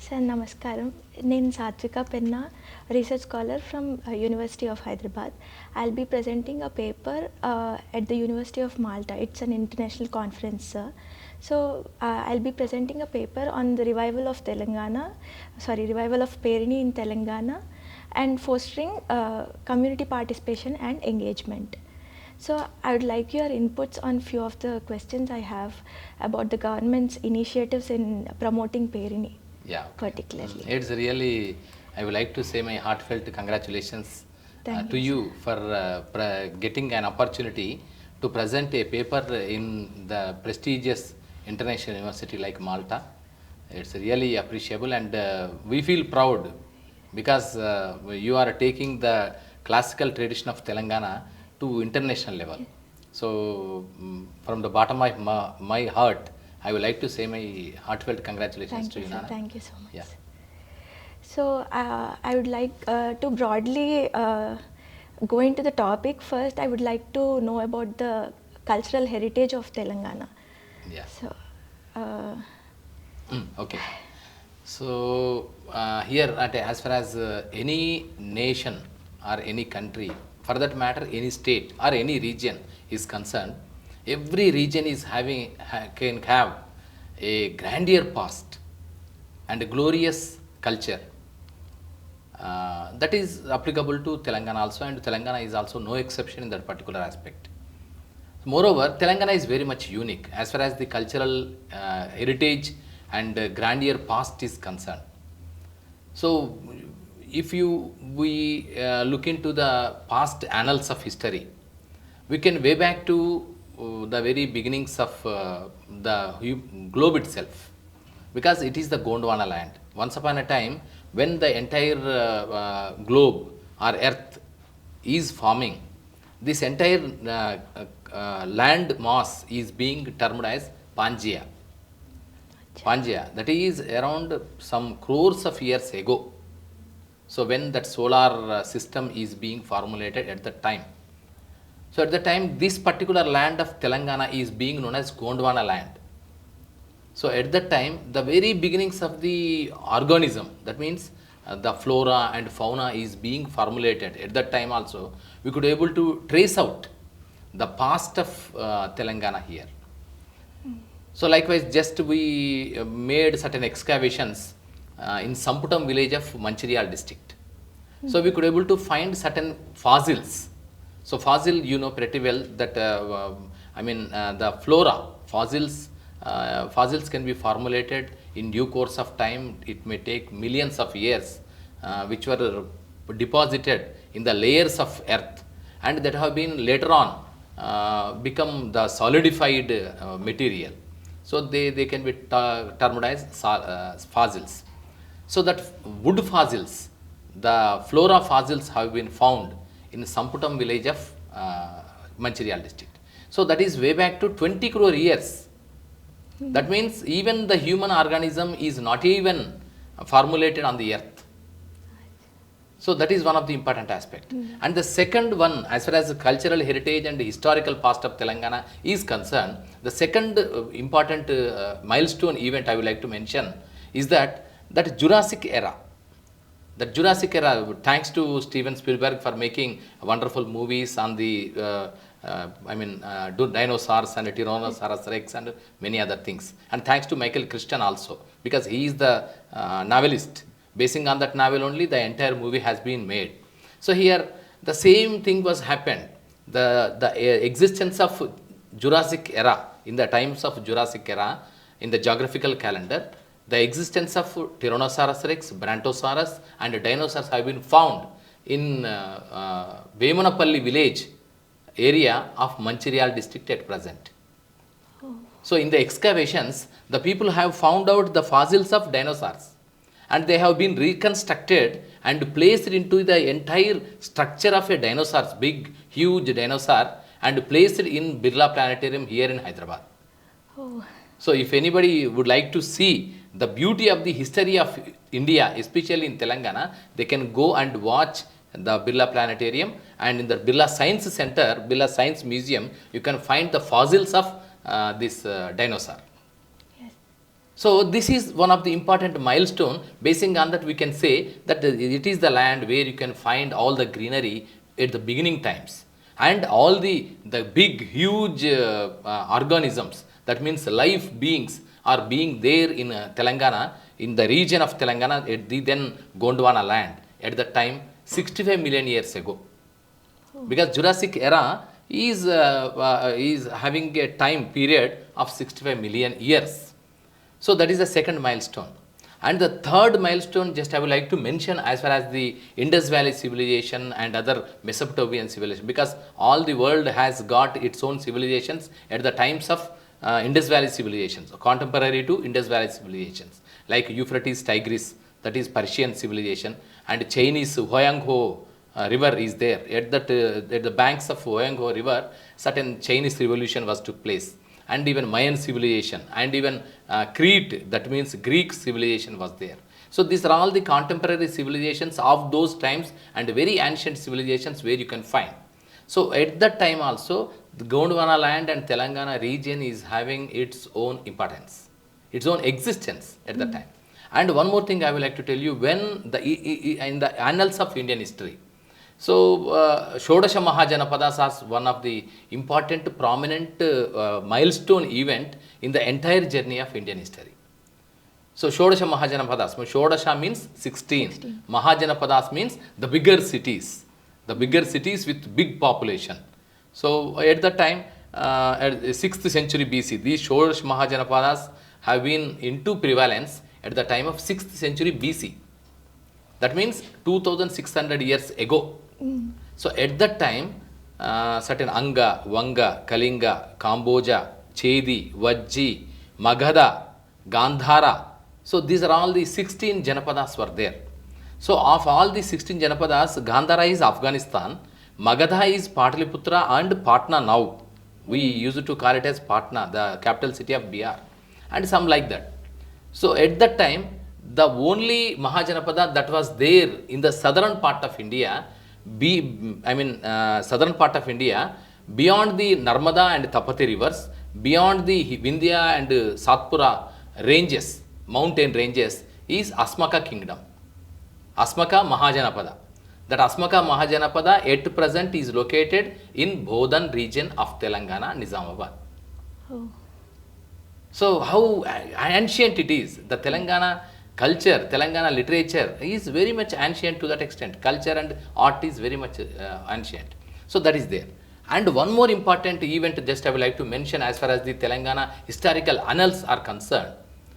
Sir, namaskaram. Name Satvika Penna, research scholar from University of Hyderabad. I'll be presenting a paper at the University of Malta. It's an international conference, sir. So I'll be presenting a paper on the revival of revival of PERINI in Telangana and fostering community participation and engagement. So I would like your inputs on few of the questions I have about the government's initiatives in promoting PERINI. Yeah, particularly. It's really, I would like to say my heartfelt congratulations to you for getting an opportunity to present a paper in the prestigious international university like Malta. It's really appreciable, and we feel proud because you are taking the classical tradition of Telangana to international level. So from the bottom of my heart, I would like to say my heartfelt congratulations to you, Nana. Thank you so much. Yeah. So I would like to broadly go into the topic. First, I would like to know about the cultural heritage of Telangana. Yeah. So. Okay. So here, as far as any nation or any country, for that matter, any state or any region is concerned, every region is can have a grandeur past and a glorious culture. That is applicable to Telangana also, and Telangana is also no exception in that particular aspect. Moreover, Telangana is very much unique as far as the cultural heritage and grandeur past is concerned. So, if we look into the past annals of history, we can way back to the very beginnings of the globe itself, because it is the Gondwana land. Once upon a time, when the entire globe or earth is forming, this entire land mass is being termed as Pangea. Pangea, that is around some crores of years ago. So when that solar system is being formulated at that time. So at the time, this particular land of Telangana is being known as Gondwana land. So at that time, the very beginnings of the organism, that means the flora and fauna is being formulated. At that time also, we could able to trace out the past of Telangana here. So likewise, just we made certain excavations in Samputam village of Manchiryal district. So we could able to find certain fossils. So fossil, you know pretty well that the flora, fossils can be formulated in due course of time. It may take millions of years, which were deposited in the layers of earth, and that have been later on become the solidified material. So they can be termed as fossils. So that wood fossils, the flora fossils have been found in Samputam village of Manchiryal district. So that is way back to 20 crore years. That means even the human organism is not even formulated on the earth. So that is one of the important aspects. And the second one, as far as the cultural heritage and the historical past of Telangana is concerned, the second important milestone event I would like to mention is that Jurassic era. That Jurassic era, thanks to Steven Spielberg for making wonderful movies on the dinosaurs and Tyrannosaurus Rex and many other things. And thanks to Michael Crichton also, because he is the novelist. Basing on that novel only, the entire movie has been made. So here, the same thing was happened. The existence of Jurassic era, in the times of Jurassic era, in the geographical calendar, the existence of Tyrannosaurus Rex, Brontosaurus and dinosaurs have been found in Vemanapalli village area of Manchiryal district at present. So in the excavations, the people have found out the fossils of dinosaurs, and they have been reconstructed and placed into the entire structure of a dinosaur, big, huge dinosaur, and placed in Birla Planetarium here in Hyderabad. Oh. So if anybody would like to see the beauty of the history of India, especially in Telangana, they can go and watch the Birla Planetarium, and in the Birla Science Center, Birla Science Museum, you can find the fossils of this dinosaur. Yes. So this is one of the important milestone. Basing on that, we can say that it is the land where you can find all the greenery at the beginning times, and all the big huge organisms, that means life beings, are being there in Telangana, in the region of Telangana, at the then Gondwana land at the time 65 million years ago. Because Jurassic era is having a time period of 65 million years. So that is the second milestone. And the third milestone, just I would like to mention as far as the Indus Valley civilization and other Mesopotamian civilization, because all the world has got its own civilizations at the times of Indus Valley civilizations, contemporary to Indus Valley civilizations, like Euphrates Tigris, that is Persian civilization, and Chinese Huanghe river is there. At the banks of Huanghe river, certain Chinese revolution was took place, and even Mayan civilization, and even Crete, that means Greek civilization, was there. So these are all the contemporary civilizations of those times, and very ancient civilizations where you can find. So at that time also, the Gondwana land and Telangana region is having its own importance, its own existence at that time. And one more thing I would like to tell you, when in the annals of Indian history, so Shodasha Mahajanapadas are one of the important prominent milestone event in the entire journey of Indian history. So Shodasha Mahajanapadas, Shodasha means 16. Mahajanapadas means the bigger cities with big population. So at that time, at the 6th century BC, these Shodash Mahajanapadas have been into prevalence at the time of 6th century BC. That means 2600 years ago. So at that time, certain Anga, Vanga, Kalinga, Kamboja, Chedi, Vajji, Magadha, Gandhara. So these are all the 16 Janapadas were there. So of all the 16 Janapadas, Gandhara is Afghanistan, Magadha is Pataliputra and Patna now. We used to call it as Patna, the capital city of Bihar, and some like that. So at that time, the only Mahajanapada that was there in the southern part of India, southern part of India, beyond the Narmada and Tapati rivers, beyond the Vindhya and Satpura ranges, mountain ranges, is Asmaka kingdom. Asmaka Mahajanapada. That Asmaka Mahajanapada at present is located in Bodhan region of Telangana, Nizamabad. Oh. So how ancient it is. The Telangana culture, Telangana literature is very much ancient to that extent. Culture and art is very much ancient. So that is there. And one more important event just I would like to mention as far as the Telangana historical annals are concerned,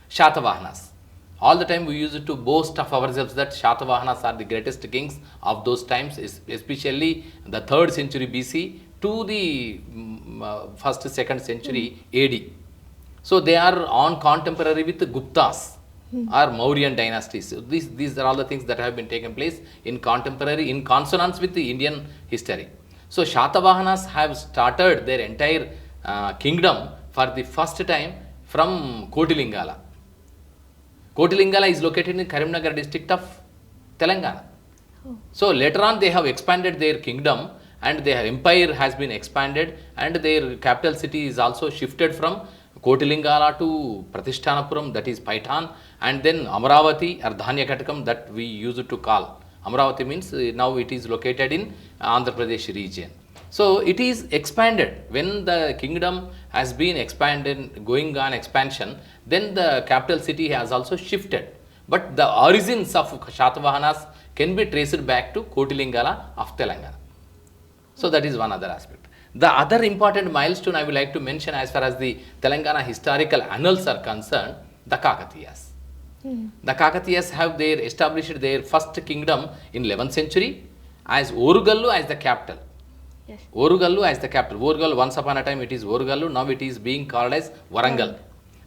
Shatavahanas. All the time we used to boast of ourselves that Shatavahanas are the greatest kings of those times, especially the 3rd century BC to the 1st, 2nd century AD. So they are on contemporary with the Guptas or Mauryan dynasties. So these are all the things that have been taken place in contemporary, in consonance with the Indian history. So Shatavahanas have started their entire kingdom for the first time from Kotilingala. Kotilingala is located in Karimnagar district of Telangana. Oh. So later on they have expanded their kingdom, and their empire has been expanded, and their capital city is also shifted from Kotilingala to Pratishthanapuram, that is Paitan, and then Amravati or Dhanyakatakam, that we used to call. Amravati means now it is located in Andhra Pradesh region. So it is expanded. When the kingdom has been expanded, going on expansion, then the capital city has also shifted. But the origins of Shatavahanas can be traced back to Kotilingala of Telangana. So that is one other aspect. The other important milestone I would like to mention as far as the Telangana historical annals are concerned, the Kakatiyas. The Kakatiyas have established their first kingdom in 11th century as Orugallu as the capital. Yes. Orugallu as the capital. Orugallu, once upon a time it is Orugallu, now it is being called as Warangal.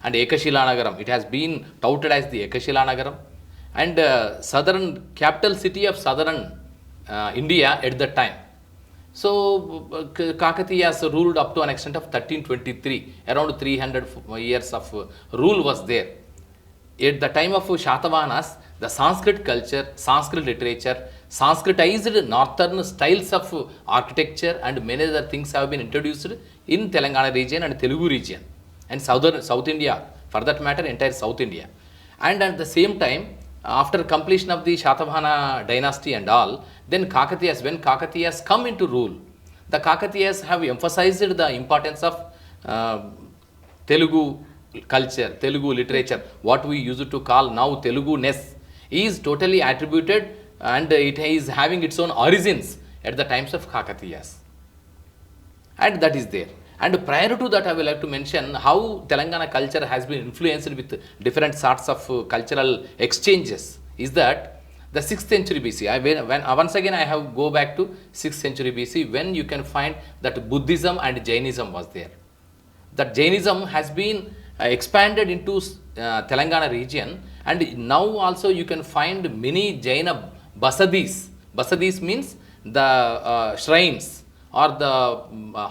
And Ekashilanagaram, it has been touted as the Ekashilanagaram. And southern capital city of southern India at that time. So Kakatiyas ruled up to an extent of 1323, around 300 years of rule was there. At the time of Shatavahanas, the Sanskrit culture, Sanskrit literature, Sanskritized northern styles of architecture and many other things have been introduced in Telangana region and Telugu region and South India for that matter entire South India. And at the same time, after completion of the Shatavahana dynasty and all, then Kakatiyas, when Kakatiyas come into rule, the Kakatiyas have emphasized the importance of Telugu culture, Telugu literature, what we used to call now Telugu-ness, is totally attributed and it is having its own origins at the times of Kakatiyas. And that is there. And prior to that, I would like to mention how Telangana culture has been influenced with different sorts of cultural exchanges. Is that the 6th century BC? Once again I have go back to 6th century BC, when you can find that Buddhism and Jainism was there. That Jainism has been expanded into Telangana region, and now also you can find many Jaina basadis. Basadis means the shrines or the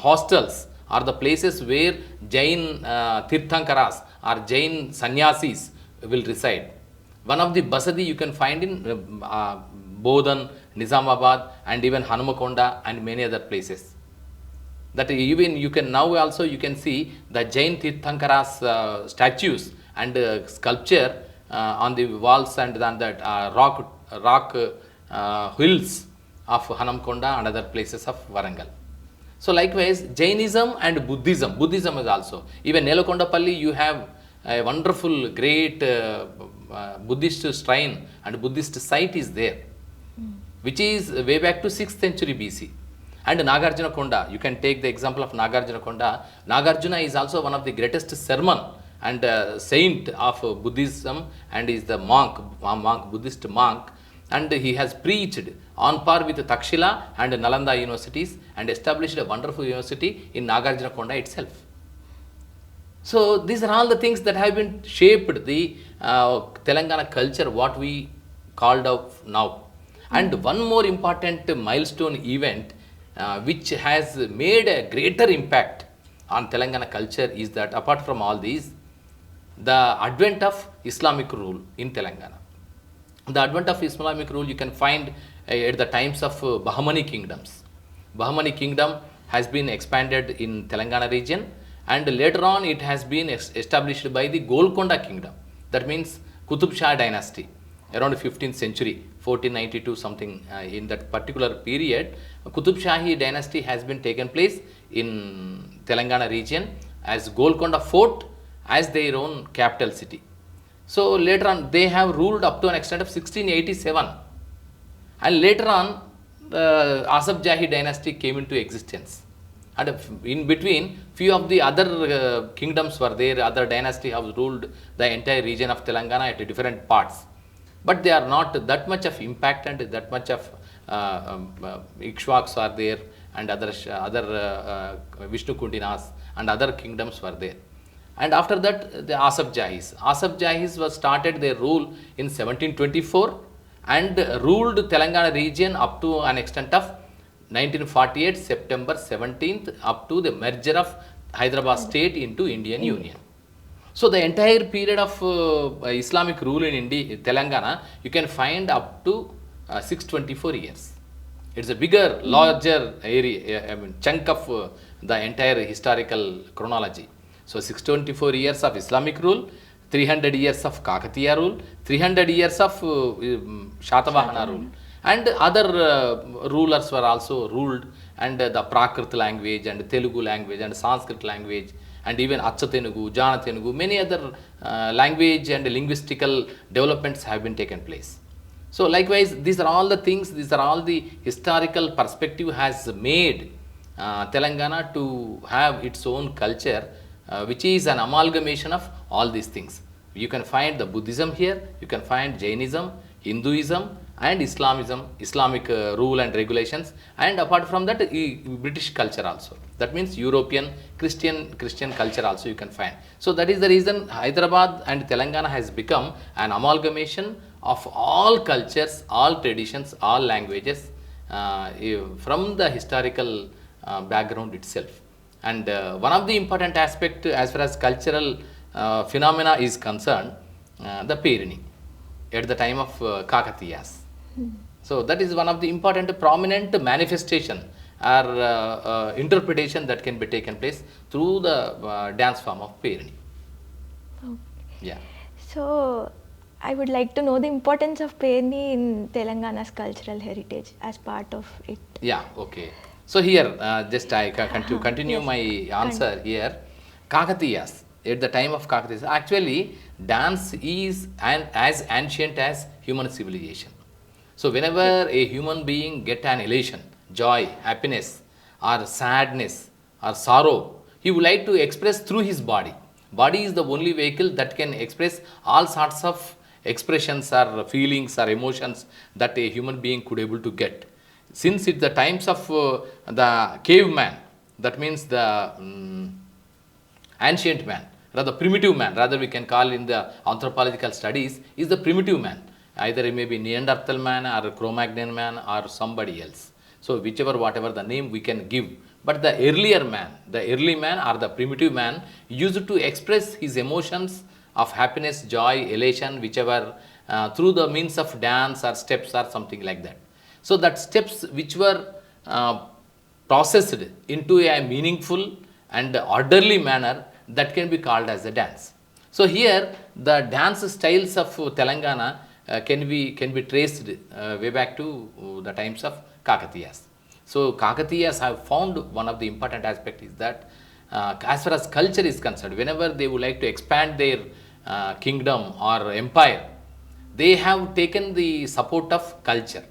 hostels or the places where Jain Tirthankaras or Jain sannyasis will reside. One of the basadi you can find in Bodhan, Nizamabad, and even Hanumakonda and many other places. That even you can now also you can see the Jain Tirthankaras statues and sculpture on the walls and on that rock hills of Hanamkonda and other places of Warangal. So likewise, Jainism and Buddhism. Buddhism is also. Even Nelakondapalli, you have a wonderful, great Buddhist shrine and Buddhist site is there, which is way back to 6th century BC. And Nagarjuna Konda, you can take the example of Nagarjuna Konda. Nagarjuna is also one of the greatest sermon and saint of Buddhism, and is the monk, Buddhist monk, and he has preached on par with Takshila and Nalanda universities and established a wonderful university in Nagarjuna Konda itself. So these are all the things that have been shaped the Telangana culture, what we called out now. And one more important milestone event which has made a greater impact on Telangana culture is that, apart from all these, the advent of Islamic rule in Telangana. The advent of Islamic rule you can find at the times of Bahmani kingdoms. Bahmani kingdom has been expanded in Telangana region, and later on it has been established by the Golconda kingdom. That means Qutub Shah dynasty around 15th century, 1492 something, in that particular period, Qutub Shahi dynasty has been taken place in Telangana region as Golconda fort as their own capital city. So later on they have ruled up to an extent of 1687, and later on Asaf Jahi dynasty came into existence, and in between few of the other kingdoms were there, other dynasty have ruled the entire region of Telangana at different parts, but they are not that much of impact, and that much of Ikshwaks are there, and other Vishnu Kundinas and other kingdoms were there. And after that, the Asaf Jahis was started their rule in 1724 and ruled Telangana region up to an extent of 1948 September 17th, up to the merger of Hyderabad state into Indian Union. So the entire period of Islamic rule in India, Telangana, you can find up to 624 years. It's a bigger, larger area, chunk of the entire historical chronology. So 624 years of Islamic rule, 300 years of Kakatiya rule, 300 years of Shatavahana rule, and other rulers were also ruled, and the Prakrit language and Telugu language and Sanskrit language, and even Acha Telugu, Jana Telugu, many other language and linguistical developments have been taken place. So likewise, these are all the things, these are all the historical perspective has made Telangana to have its own culture, which is an amalgamation of all these things. You can find the Buddhism here, you can find Jainism, Hinduism and Islamism, Islamic rule and regulations, and apart from that British culture also. That means European Christian culture also you can find. So that is the reason Hyderabad and Telangana has become an amalgamation of all cultures, all traditions, all languages from the historical background itself. And one of the important aspect as far as cultural phenomena is concerned, the Perini at the time of Kakatiyas. So that is one of the important prominent manifestation or interpretation that can be taken place through the dance form of Perini. Okay. Yeah. So I would like to know the importance of Perini in Telangana's cultural heritage as part of it. Yeah, okay. So here, just I continue Yes. my answer here. Kakatiyas, at the time of Kakatiyas, actually dance is as ancient as human civilization. So whenever a human being get an elation, joy, happiness, or sadness, or sorrow, he would like to express through his body. Body is the only vehicle that can express all sorts of expressions or feelings or emotions that a human being could able to get. Since it's the times of the caveman, that means the ancient man, rather primitive man, rather we can call in the anthropological studies, is the primitive man. Either it may be Neanderthal man or Cro-Magnon man or somebody else. So whichever, whatever the name we can give. But the earlier man, the early man or the primitive man used to express his emotions of happiness, joy, elation, whichever, through the means of dance or steps or something like that. So that steps which were processed into a meaningful and orderly manner, that can be called as a dance. So here the dance styles of Telangana can be traced way back to the times of Kakatiyas. So Kakatiyas have found one of the important aspect is that as far as culture is concerned, whenever they would like to expand their kingdom or empire, they have taken the support of culture,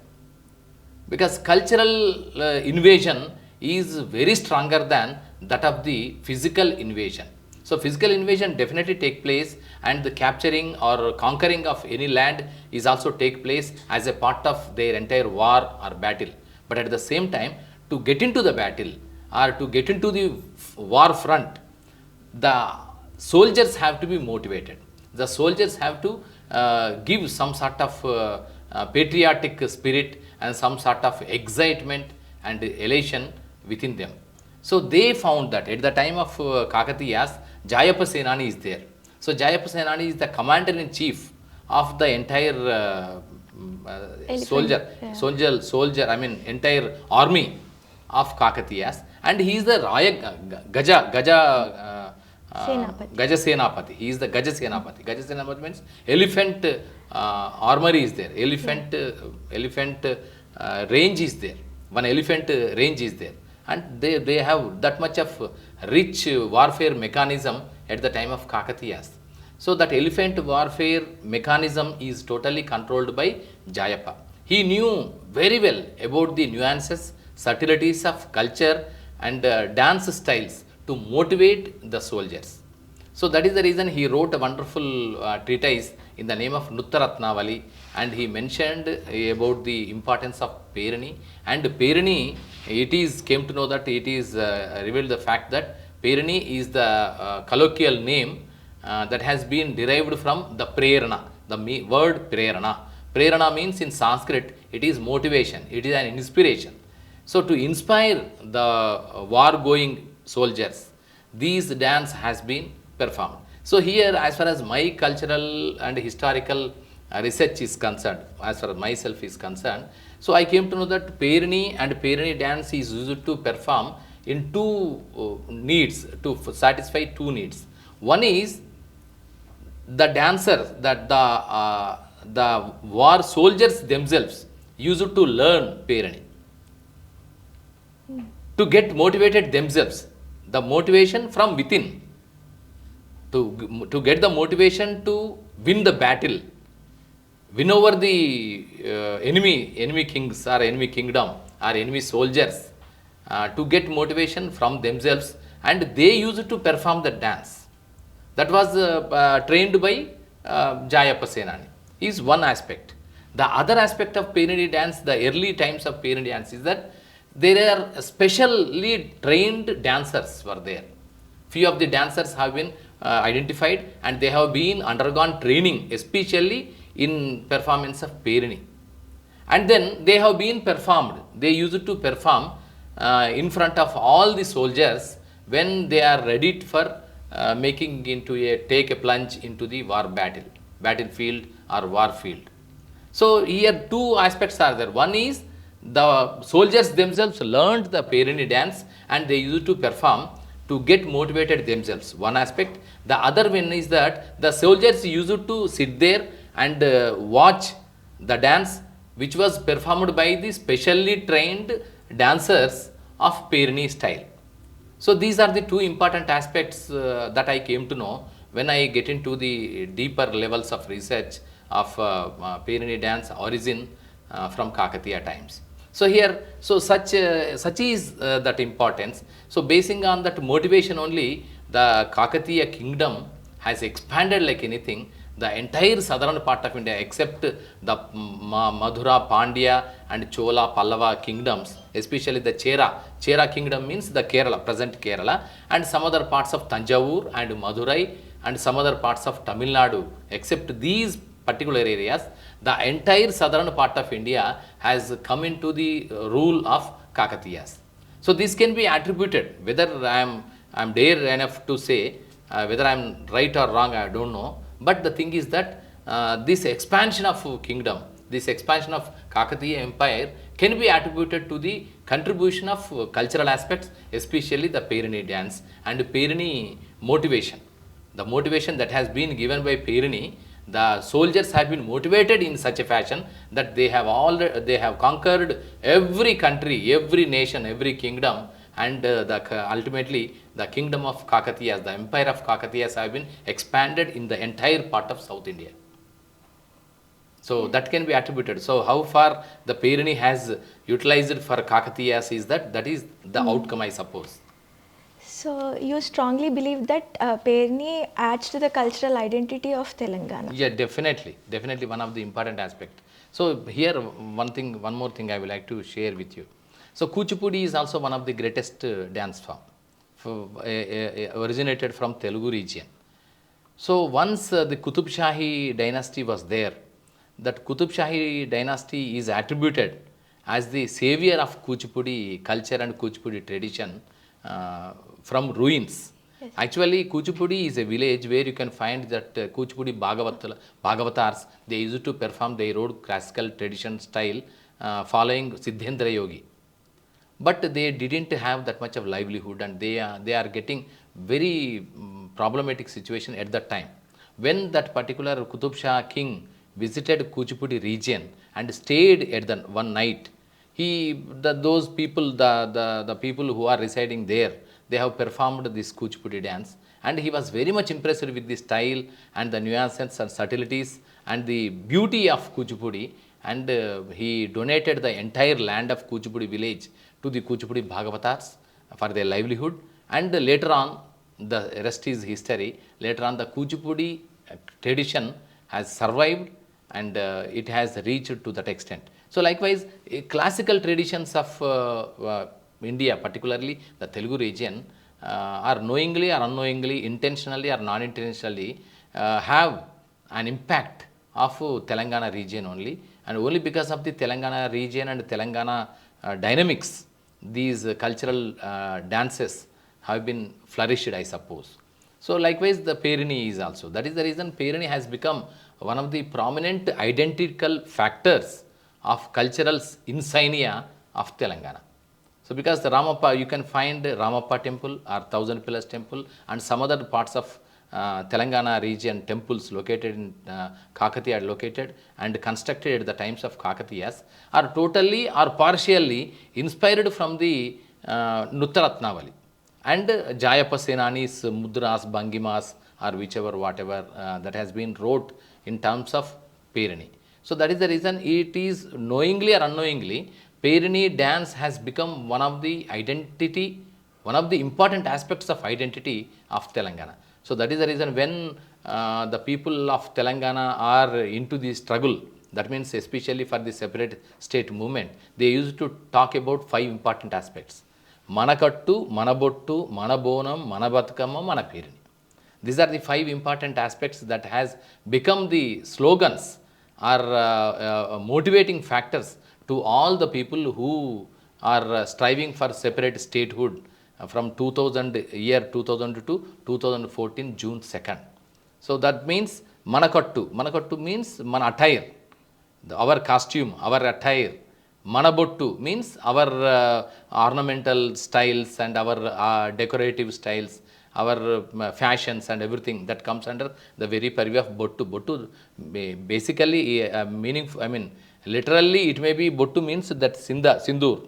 because cultural invasion is very stronger than that of the physical invasion. So physical invasion definitely take place, and the capturing or conquering of any land is also take place as a part of their entire war or battle. But at the same time, to get into the battle or to get into the war front, the soldiers have to be motivated. The soldiers have to give some sort of patriotic spirit and some sort of excitement and elation within them. So they found that at the time of Kakatiyas, Jayappa Senani is there. So Jayappa Senani is the commander-in-chief of the entire soldier, Yeah. soldier, I mean entire army of Kakatiyas, and he is the Senapati. Gaja Senapati. He is the Gaja Senapati. Gaja Senapati means elephant armory is there. Elephant range is there. One elephant range is there. And they have that much of rich warfare mechanism at the time of Kakatiyas. So that elephant warfare mechanism is totally controlled by Jayappa. He knew very well about the nuances, subtleties of culture and dance styles to motivate the soldiers. So that is the reason he wrote a wonderful treatise in the name of Nuttaratnavali, and he mentioned about the importance of Perini. And Perini, it is came to know that it is revealed the fact that Perini is the colloquial name that has been derived from the prerana, the word prerana. Prerana means in Sanskrit, it is motivation, it is an inspiration. So to inspire the war-going soldiers, these dance has been performed. So here, as far as my cultural and historical research is concerned, as far as myself is concerned, so I came to know that Perini and Perini dance is used to perform in two needs, to satisfy two needs. One is the dancers, that the war soldiers themselves used to learn Perini to get motivated themselves, the motivation from within, to get the motivation to win the battle, win over the enemy kings or enemy kingdom or enemy soldiers, to get motivation from themselves, and they used to perform the dance. That was trained by Jayappa Senani. Is one aspect. The other aspect of Perini dance, the early times of Perini dance, is that there are specially trained dancers were there. Few of the dancers have been identified, and they have been undergone training, especially in performance of Perini. And then they have been performed. They used to perform in front of all the soldiers when they are ready for making into take a plunge into the battlefield or war field. So here two aspects are there. One is the soldiers themselves learned the Perini dance and they used to perform to get motivated themselves. One aspect. The other one is that the soldiers used to sit there and watch the dance which was performed by the specially trained dancers of PERINI style. So these are the two important aspects that I came to know when I get into the deeper levels of research of PERINI dance origin from Kakatiya times. So here, so such is that importance. So basing on that motivation only, the Kakatiya kingdom has expanded like anything. The entire southern part of India, except the Madhura, Pandya, and Chola, Pallava kingdoms, especially the Chera kingdom means the Kerala, present Kerala, and some other parts of Tanjavur and Madurai, and some other parts of Tamil Nadu, except these particular areas, the entire southern part of India has come into the rule of Kakatiyas. So this can be attributed, whether I am dare enough to say, whether I am right or wrong, I don't know. But the thing is that this expansion of kingdom, this expansion of Kakatiya empire can be attributed to the contribution of cultural aspects, especially the PERINI dance and PERINI motivation. The motivation that has been given by PERINI, the soldiers have been motivated in such a fashion that they have conquered every country, every nation, every kingdom, and ultimately the kingdom of Kakatiyas, the empire of Kakatiyas have been expanded in the entire part of South India. So that can be attributed. So how far the PERINI has utilized for Kakatiyas is that is the outcome, I suppose. So you strongly believe that PERINI adds to the cultural identity of Telangana? Yeah, definitely one of the important aspect. So here one more thing I would like to share with you. So Kuchipudi is also one of the greatest dance form, originated from Telugu region. So once the Qutub Shahi dynasty was there, that Qutub Shahi dynasty is attributed as the savior of Kuchipudi culture and Kuchipudi tradition from ruins. Yes. Actually, Kuchipudi is a village where you can find that Kuchipudi Bhagavatars, they used to perform their own classical tradition style following Siddhendra Yogi. But they didn't have that much of livelihood, and they are getting very problematic situation at that time. When that particular Qutub Shah king visited Kuchipudi region and stayed at the one night, those people, the people who are residing there, they have performed this Kuchipudi dance, and he was very much impressed with the style and the nuances and subtleties and the beauty of Kuchipudi, and he donated the entire land of Kuchipudi village to the Kuchipudi Bhagavatars for their livelihood. And later on, the rest is history. Later on, the Kuchipudi tradition has survived, and it has reached to that extent. So likewise, classical traditions of India, particularly the Telugu region, are knowingly or unknowingly, intentionally or non-intentionally, have an impact of Telangana region only, and only because of the Telangana region and Telangana dynamics, these cultural dances have been flourished, I suppose. So likewise, the PERINI is also. That is the reason PERINI has become one of the prominent identical factors of cultural insignia of Telangana. So because the Ramappa, you can find Ramappa temple or Thousand Pillars temple and some other parts of Telangana region temples located in Kakatiya are located and constructed at the times of Kakatiyas are totally or partially inspired from the Nuttaratnavali and Jayapa Senani's Mudras, Bangimas or whichever, whatever that has been wrote in terms of PERINI. So that is the reason it is knowingly or unknowingly, PERINI dance has become one of the identity, one of the important aspects of identity of Telangana. So that is the reason when the people of Telangana are into the struggle, that means especially for the separate state movement, they used to talk about 5 important aspects. Manakattu, Manabottu, Manabonam, Manabatkama, Manapirini. These are the 5 important aspects that has become the slogans or motivating factors to all the people who are striving for separate statehood from 2000 to 2014 June 2nd. So that means Manakattu. Manakattu means man attire, our costume, our attire, Manabottu means our ornamental styles and our decorative styles, our fashions and everything that comes under the very purview of Bottu. Bottu basically meaningful, I mean, literally it may be Bottu means that Sindur.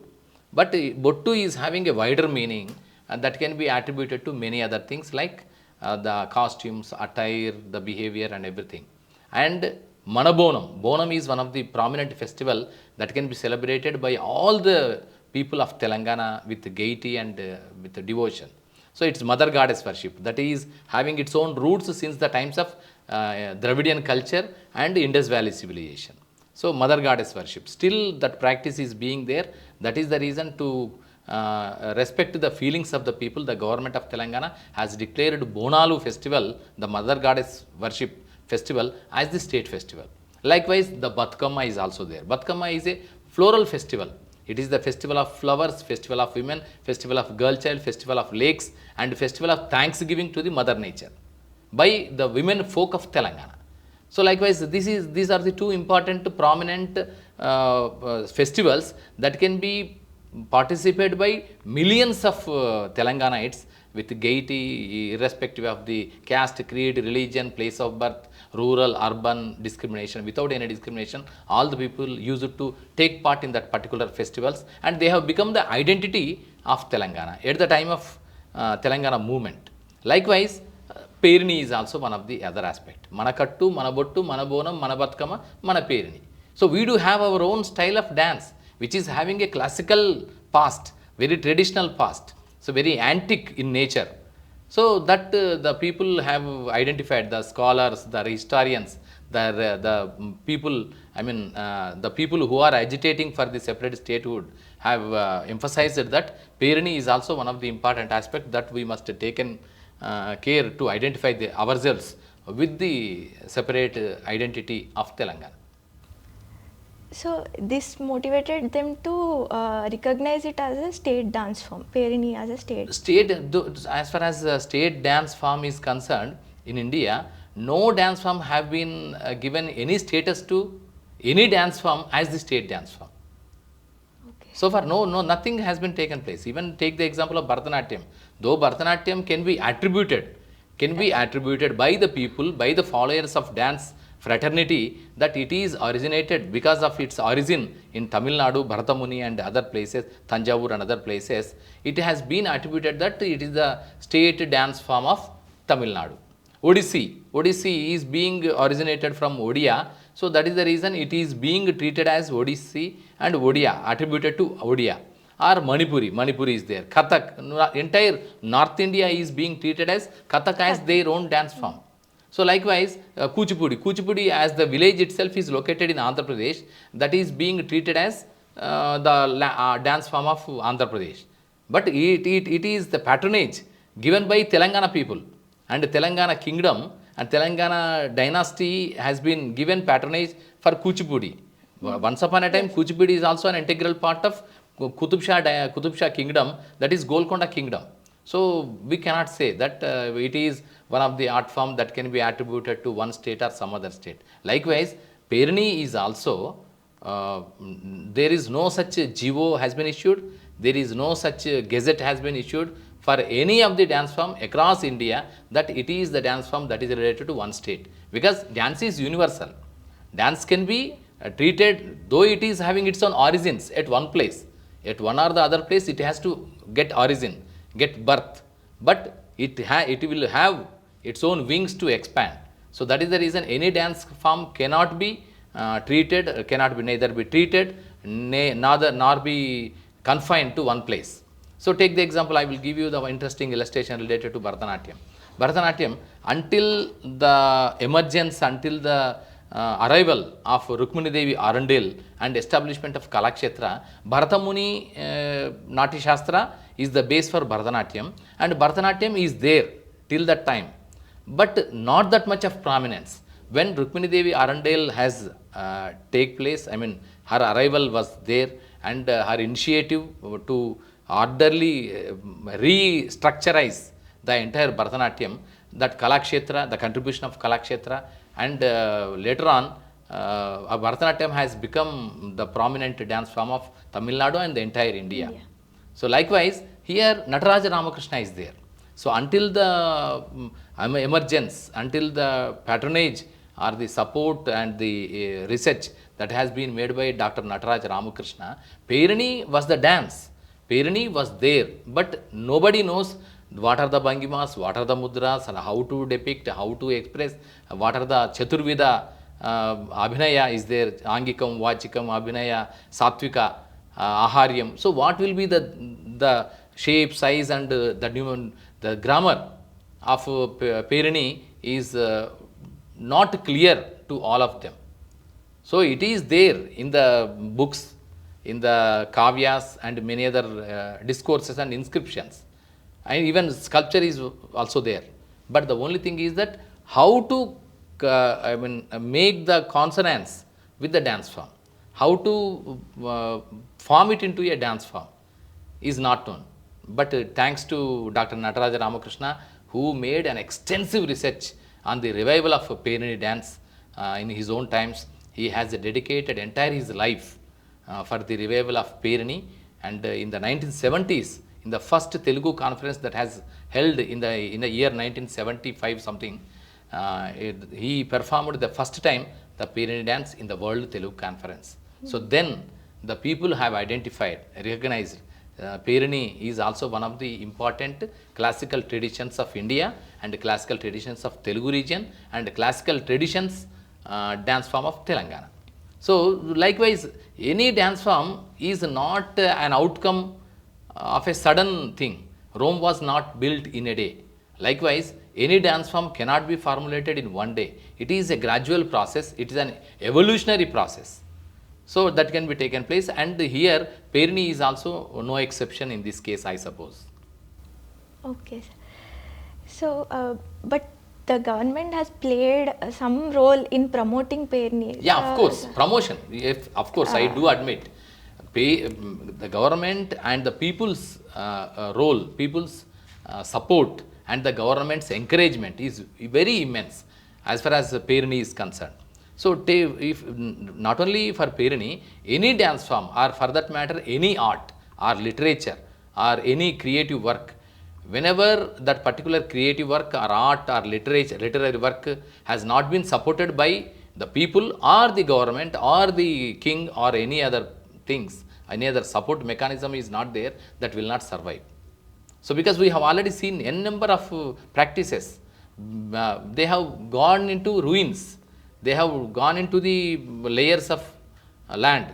But Bottu is having a wider meaning and that can be attributed to many other things like the costumes, attire, the behavior and everything. And Manabonam. Bonam is one of the prominent festival that can be celebrated by all the people of Telangana with gaiety and with devotion. So it's mother goddess worship that is having its own roots since the times of Dravidian culture and Indus Valley civilization. So mother goddess worship. Still that practice is being there. That is the reason to respect the feelings of the people. The government of Telangana has declared Bonalu festival, the mother goddess worship festival, as the state festival. Likewise, the Batkama is also there. Batkama is a floral festival. It is the festival of flowers, festival of women, festival of girl child, festival of lakes, and festival of thanksgiving to the mother nature by the women folk of Telangana. So likewise, these are the two important prominent festivals that can be participated by millions of Telanganites with gaiety, irrespective of the caste, creed, religion, place of birth, rural, urban, discrimination. Without any discrimination, all the people used to take part in that particular festivals, and they have become the identity of Telangana at the time of Telangana movement. Likewise, Perini is also one of the other aspect. Manakattu, Manabottu, Manabonam, Manabatkama, Manaperini. So we do have our own style of dance, which is having a classical past, very traditional past, so very antique in nature. So that the people have identified, the scholars, the historians, the people, I mean, the people who are agitating for the separate statehood have emphasized that Perini is also one of the important aspects that we must take in care to identify ourselves with the separate identity of Telangana. So this motivated them to recognize it as a state dance form, Perini as a state. As far as state dance form is concerned, in India, no dance form have been given any status to any dance form as the state dance form. Okay. So far, nothing has been taken place. Even take the example of Bharatanatyam. Though Bharatanatyam can be attributed by the people, by the followers of dance fraternity, that it is originated because of its origin in Tamil Nadu, Bharatamuni and other places, Tanjavur and other places. It has been attributed that it is the state dance form of Tamil Nadu. Odissi is being originated from Odia, so that is the reason it is being treated as Odissi and Odia, attributed to Odia. Or Manipuri is there. Kathak, entire North India is being treated as Kathak as their own dance form. So likewise, Kuchipudi as the village itself is located in Andhra Pradesh, that is being treated as the dance form of Andhra Pradesh. But it is the patronage given by Telangana people and Telangana kingdom, and Telangana dynasty has been given patronage for Kuchipudi. Once upon a time, Kuchipudi is also an integral part of Qutub Shah kingdom, that is Golconda kingdom. So we cannot say that it is one of the art form that can be attributed to one state or some other state. Likewise, Perini is also, there is no such GO has been issued, there is no such gazette has been issued for any of the dance form across India that it is the dance form that is related to one state. Because dance is universal. Dance can be treated, though it is having its own origins at one place. At one or the other place, it has to get origin, get birth, but it will have its own wings to expand. So that is the reason any dance form cannot be treated, cannot be neither be treated nor be confined to one place. So take the example, I will give you the interesting illustration related to Bharatanatyam. Bharatanatyam, until the emergence, until the arrival of Rukmini Devi Arundel and establishment of Kalakshetra, Bharatamuni Natya Shastra is the base for Bharatanatyam, and Bharatanatyam is there till that time, but not that much of prominence. When Rukmini Devi Arundel has take place, I mean her arrival was there, and her initiative to orderly restructurize the entire Bharatanatyam, that Kalakshetra, the contribution of Kalakshetra, and later on Bharatanatyam has become the prominent dance form of Tamil Nadu and the entire India. India. So likewise, here Nataraja Ramakrishna is there. So until the emergence, until the patronage or the support and the research that has been made by Dr. Nataraja Ramakrishna, Perini was the dance. Perini was there, but nobody knows what are the Bhangimas, what are the mudras, and how to depict, how to express, what are the Chaturvida Abhinaya is there, Angikam, Vachikam, Abhinaya, Sattvika, Aharyam. So what will be the shape, size and the grammar of Perini is not clear to all of them. So it is there in the books, in the kavyas and many other discourses and inscriptions. And even sculpture is also there. But the only thing is that how to make the consonants with the dance form, how to form it into a dance form is not known. But thanks to Dr. Nataraja Ramakrishna, who made an extensive research on the revival of Perini dance in his own times, he has dedicated entire his life for the revival of Perini. And in the 1970s, in the first Telugu conference that has held in the year 1975 something, he performed the first time the Perini dance in the World Telugu Conference. So then the people have identified, recognized Perini is also one of the important classical traditions of India and classical traditions of Telugu region and classical traditions dance form of Telangana. So likewise, any dance form is not an outcome of a sudden thing. Rome was not built in a day. Likewise, any dance form cannot be formulated in one day. It is a gradual process. It is an evolutionary process. So that can be taken place, and here Perini is also no exception in this case, I suppose. Okay, sir. So, but the government has played some role in promoting Perini. Yeah, of course, promotion. If, of course, I do admit, the government and the people's role, people's support, and the government's encouragement is very immense as far as Perini is concerned. So, if not only for Perini, any dance form or for that matter any art or literature or any creative work, whenever that particular creative work or art or literature, literary work has not been supported by the people or the government or the king or any other things, any other support mechanism is not there, that will not survive. So, because we have already seen n number of practices, they have gone into ruins. They have gone into the layers of land.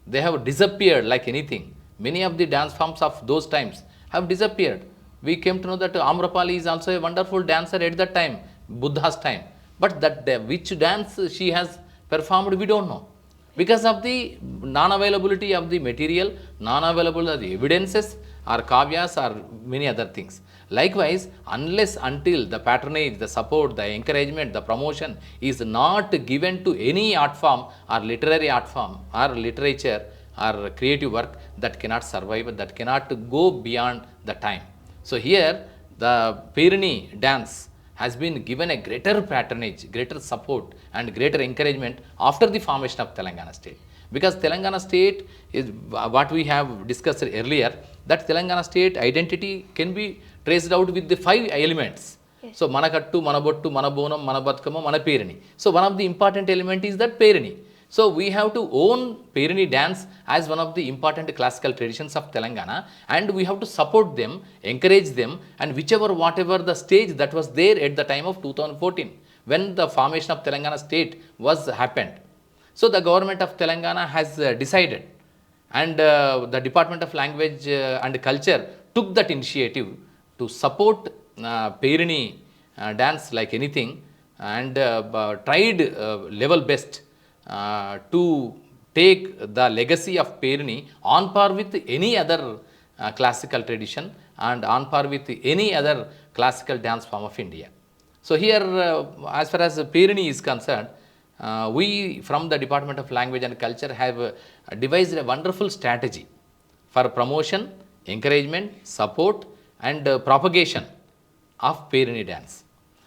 They have disappeared like anything. Many of the dance forms of those times have disappeared. We came to know that Amrapali is also a wonderful dancer at that time, Buddha's time. But that which dance she has performed, we don't know. Because of the non-availability of the material, non-availability of the evidences, or kavyas, or many other things. Likewise, unless until the patronage, the support, the encouragement, the promotion is not given to any art form or literary art form or literature or creative work, that cannot survive, that cannot go beyond the time. So here the Perini dance has been given a greater patronage, greater support and greater encouragement after the formation of Telangana state. Because Telangana state is what we have discussed earlier, that Telangana state identity can be traced out with the 5 elements. Yes. So, Manakattu, Manabottu, Manabonam, Manabatkama, Manaperini. So, one of the important element is that Perini. So, we have to own Perini dance as one of the important classical traditions of Telangana, and we have to support them, encourage them, and whatever the stage that was there at the time of 2014, when the formation of Telangana state was happened. So, the government of Telangana has decided, and the Department of Language and Culture took that initiative to support Perini dance like anything, and tried level best to take the legacy of Perini on par with any other classical tradition and on par with any other classical dance form of India. So, here as far as Perini is concerned, we from the Department of Language and Culture have devised a wonderful strategy for promotion, encouragement, support and propagation of Perini dance.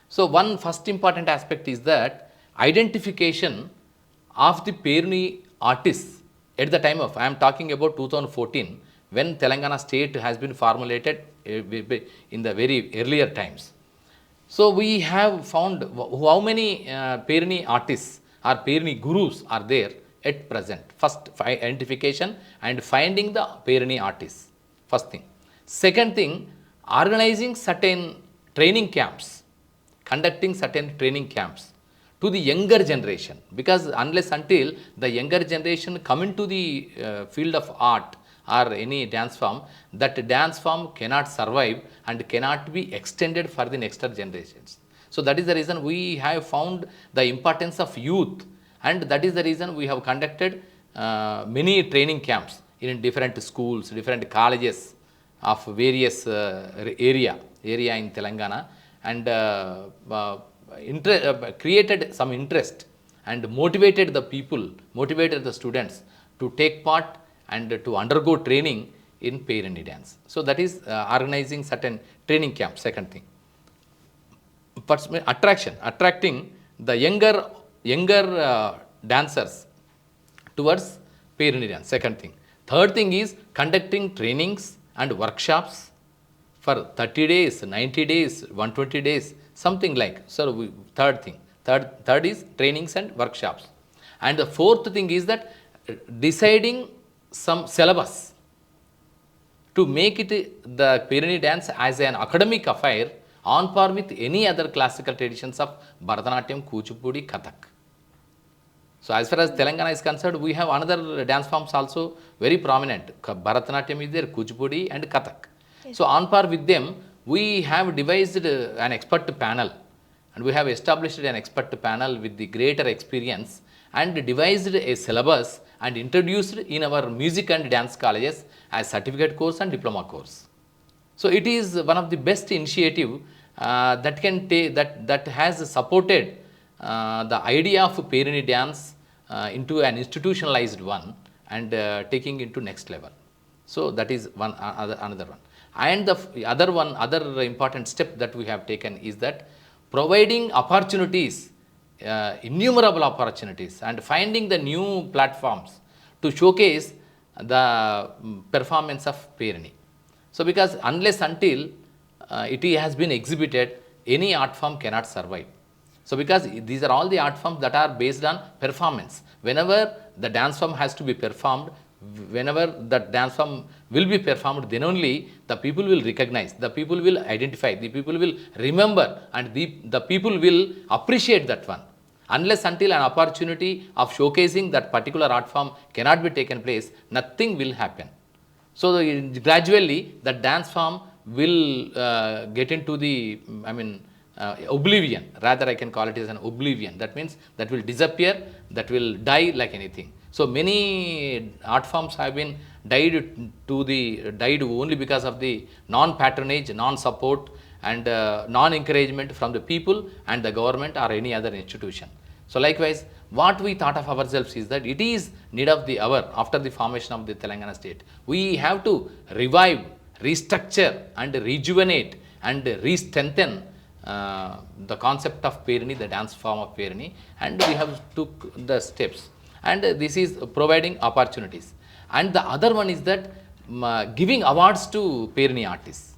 So, one first important aspect is that identification of the Perini artists at the time of, I am talking about 2014, when Telangana state has been formulated in the very earlier times. So we have found how many Perini artists or Perini gurus are there at present. First, identification and finding the Perini artists. First thing. Second thing, organizing certain training camps, conducting certain training camps to the younger generation, because unless until the younger generation come into the field of art or any dance form, that dance form cannot survive and cannot be extended for the next generations. So that is the reason we have found the importance of youth, and that is the reason we have conducted many training camps in different schools, different colleges of various area in Telangana, and created some interest and motivated the people, motivated the students to take part and to undergo training in Perini dance. So that is organizing certain training camps. Second thing, attracting the younger dancers towards Perini dance. Second thing. Third thing is conducting trainings and workshops for 30 days, 90 days, 120 days, something like. So third thing. Third is trainings and workshops. And the fourth thing is that deciding some syllabus to make it the Perini dance as an academic affair on par with any other classical traditions of Bharatanatyam, Kuchipudi, Kathak. So as far as Telangana is concerned, we have another dance forms also very prominent. Bharatanatyam is there, Kuchipudi and Kathak. Yes. So on par with them, we have devised an expert panel, and we have established an expert panel with the greater experience and devised a syllabus and introduced in our music and dance colleges as certificate course and diploma course. So it is one of the best initiative that can take that has supported the idea of Perini dance into an institutionalized one and taking into next level. So that is one another one. And the other important step that we have taken is that providing opportunities, innumerable opportunities, and finding the new platforms to showcase the performance of Perini. So because unless until it has been exhibited, any art form cannot survive. So because these are all the art forms that are based on performance. Whenever the dance form has to be performed, whenever the dance form will be performed, then only the people will recognize, the people will identify, the people will remember, and the people will appreciate that one. Unless until an opportunity of showcasing that particular art form cannot be taken place, nothing will happen. So gradually the dance form will get into the, oblivion. Rather, I can call it as an oblivion. That means that will disappear, that will die like anything. So many art forms have been died only because of the non-patronage, non-support, and non-encouragement from the people and the government or any other institution. So likewise, what we thought of ourselves is that it is need of the hour after the formation of the Telangana state. We have to revive, restructure, and rejuvenate and re-strengthen the concept of Perini, the dance form of Perini, and we have took the steps. And this is providing opportunities. And the other one is that giving awards to Perini artists.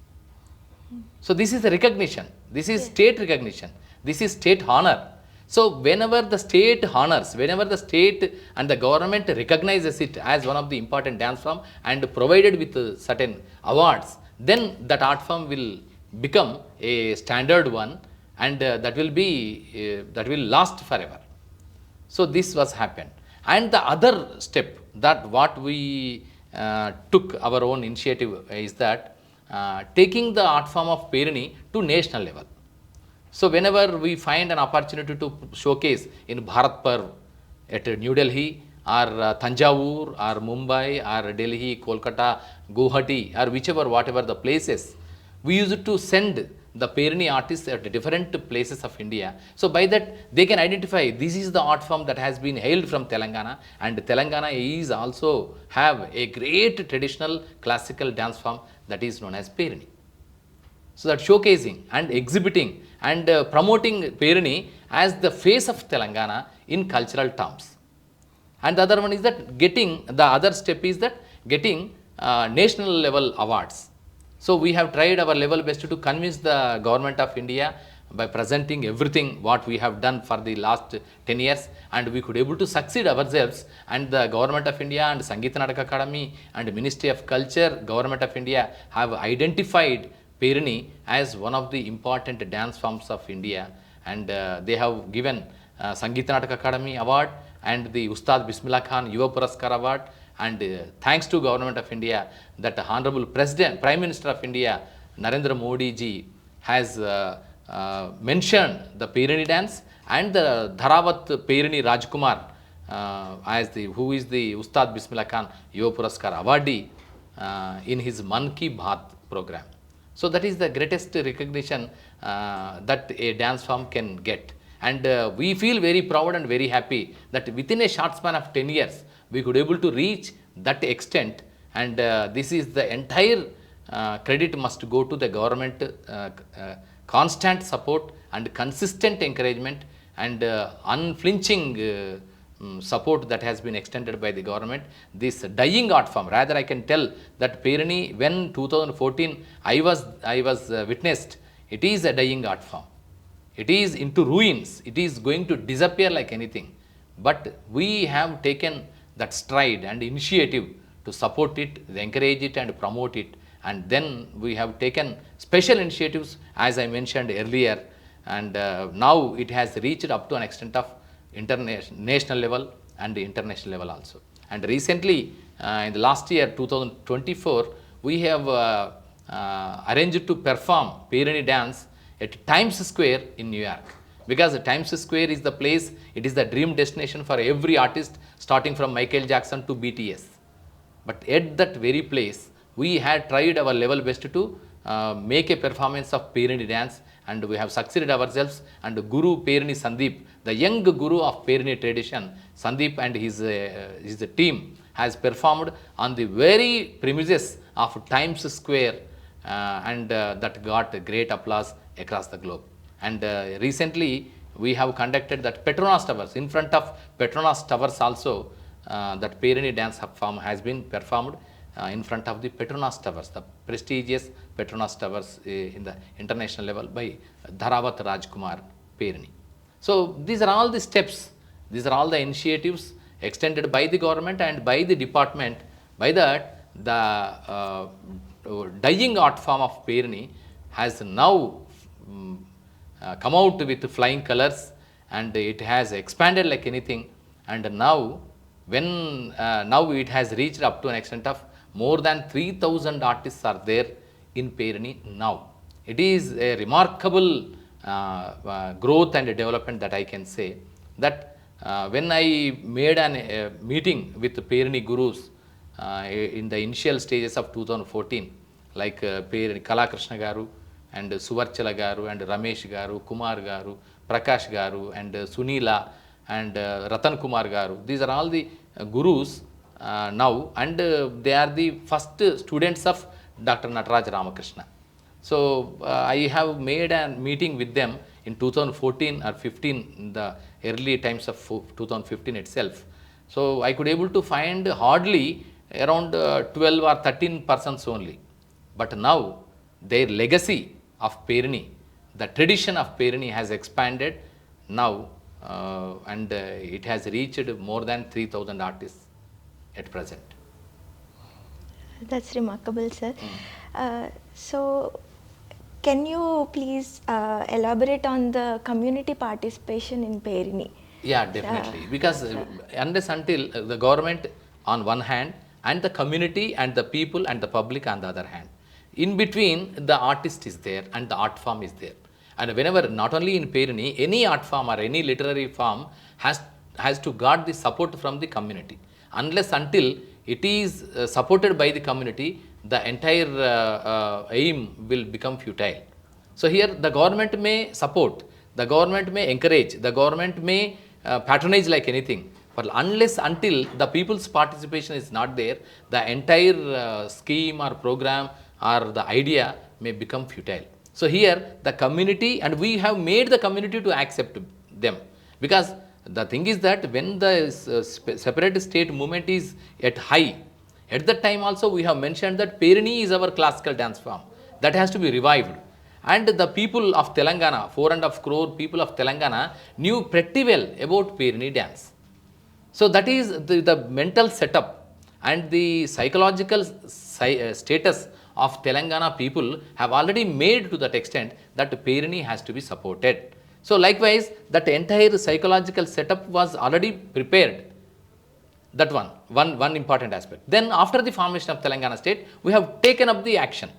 So this is a recognition. This is state recognition. This is state honor. So whenever the state honors, whenever the state and the government recognizes it as one of the important dance form and provided with certain awards, then that art form will become a standard one, and that will last forever. So this was happened. And the other step that what we took our own initiative is that taking the art form of Perini to national level. So whenever we find an opportunity to showcase in Bharat Parv at New Delhi or Tanjavur or Mumbai or Delhi, Kolkata, Guwahati, or whatever the places, we used to send the Perini artists at different places of India. So by that they can identify this is the art form that has been hailed from Telangana, and Telangana is also have a great traditional classical dance form that is known as Perini. So that showcasing and exhibiting and promoting Perini as the face of Telangana in cultural terms. And the other one is that the other step is that getting national level awards. So we have tried our level best to convince the government of India by presenting everything what we have done for the last 10 years, and we could able to succeed ourselves, and the government of India and Sangeeta Nadaka Academy and Ministry of Culture, government of India have identified Perini as one of the important dance forms of India, and they have given Sangeeta Nadaka Academy award and the Ustad Bismillah Khan Yuva Puraskar award. And thanks to government of India, that Honorable President, Prime Minister of India, Narendra Modi ji has mentioned the Perini dance and the Dharavat Perini Rajkumar who is the Ustad Bismillah Khan Yuva Puraskar awardee in his Man Ki Baat program. So that is the greatest recognition that a dance form can get. And we feel very proud and very happy that within a short span of 10 years, we could able to reach that extent, and this is the entire credit must go to the government constant support and consistent encouragement and unflinching support that has been extended by the government. This dying art form, rather I can tell that Perini, when 2014 I was witnessed, it is a dying art form. It is into ruins. It is going to disappear like anything. But we have taken that stride and initiative to support it, encourage it and promote it. And then we have taken special initiatives, as I mentioned earlier, and now it has reached up to an extent of national level and the international level also. And recently, in the last year 2024, we have arranged to perform Perini dance at Times Square in New York. Because Times Square is the place, it is the dream destination for every artist, starting from Michael Jackson to BTS. But at that very place, we had tried our level best to make a performance of Perini dance, and we have succeeded ourselves. And Guru Perini Sandeep, the young guru of Perini tradition, Sandeep and his team has performed on the very premises of Times Square, and that got great applause across the globe. And recently, we have conducted that Petronas Towers. In front of Petronas Towers also, that Perini dance form has been performed in front of the Petronas Towers, the prestigious Petronas Towers in the international level by Dharavat Rajkumar Perini. So these are all the steps, these are all the initiatives extended by the government and by the department. By that, the dying art form of Perini has now come out with flying colors, and it has expanded like anything. And now, now it has reached up to an extent of more than 3,000 artists are there in Perini now. It is a remarkable growth and development that I can say. That when I made a meeting with Perini gurus in the initial stages of 2014, like Harikrishna garu and Suvarchala garu and Ramesh garu, Kumar garu, Prakash garu and Sunila and Ratan Kumar garu. These are all the gurus now, and they are the first students of Dr. Nataraj Ramakrishna. So I have made a meeting with them in 2014 or 15, in the early times of 2015 itself. So I could able to find hardly around 12 or 13 persons only. But now their legacy of Perini, the tradition of Perini has expanded now, and it has reached more than 3,000 artists at present. That's remarkable, sir. So, can you please elaborate on the community participation in Perini? Yeah, definitely. Because unless until the government on one hand, and the community and the people and the public on the other hand, in between the artist is there and the art form is there. And whenever, not only in Perini, any art form or any literary form has to got the support from the community. Unless until it is supported by the community, the entire aim will become futile. So here the government may support, the government may encourage, the government may patronage like anything. But unless until the people's participation is not there, the entire scheme or program or the idea may become futile. So here the community, and we have made the community to accept them, because The thing is that when the separate state movement is at high, at that time also we have mentioned that Perini is our classical dance form. That has to be revived. And the people of Telangana, 4.5 crore people of Telangana knew pretty well about Perini dance. So that is the mental setup and the psychological status of Telangana people have already made to that extent that Perini has to be supported. So likewise, that entire psychological setup was already prepared. That one important aspect. Then after the formation of Telangana state, we have taken up the action.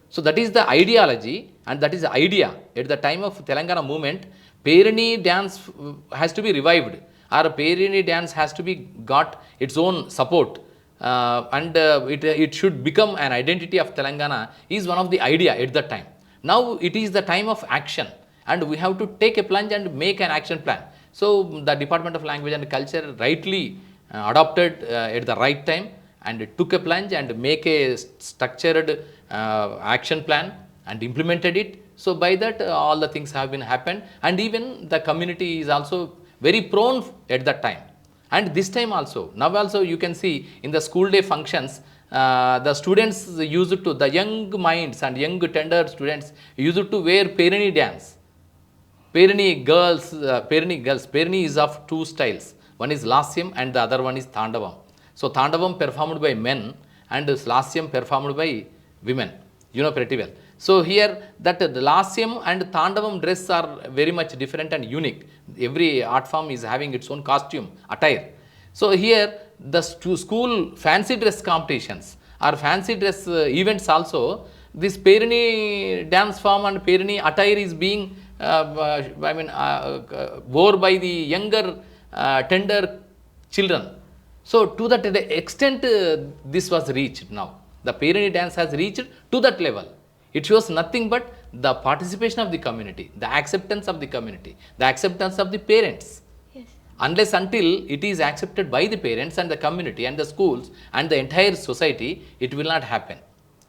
So that is the ideology and that is the idea. At the time of Telangana movement, Perini dance has to be revived, or Perini dance has to be got its own support, and it should become an identity of Telangana is one of the idea at that time. Now it is the time of action and we have to take a plunge and make an action plan. So the Department of Language and Culture rightly adopted at the right time and it took a plunge and make a structured action plan and implemented it. So by that all the things have been happened, and even the community is also very prone at that time. And this time also, now also you can see in the school day functions, the students used to, the young minds and young tender students used to wear Perini dance. Perini girls, Perini is of two styles. One is Lasyam and the other one is Thandavam. So Thandavam performed by men and Lasyam performed by women. You know pretty well. So here that the Lasyam and Thandavam dress are very much different and unique. Every art form is having its own costume, attire. So here the school fancy dress competitions or fancy dress events also, this Perini dance form and Perini attire is being wore by the younger tender children. So to that extent this was reached now. The Perini dance has reached to that level. It shows nothing but the participation of the community, the acceptance of the community, the acceptance of the parents. Yes. Unless until it is accepted by the parents and the community and the schools and the entire society, it will not happen.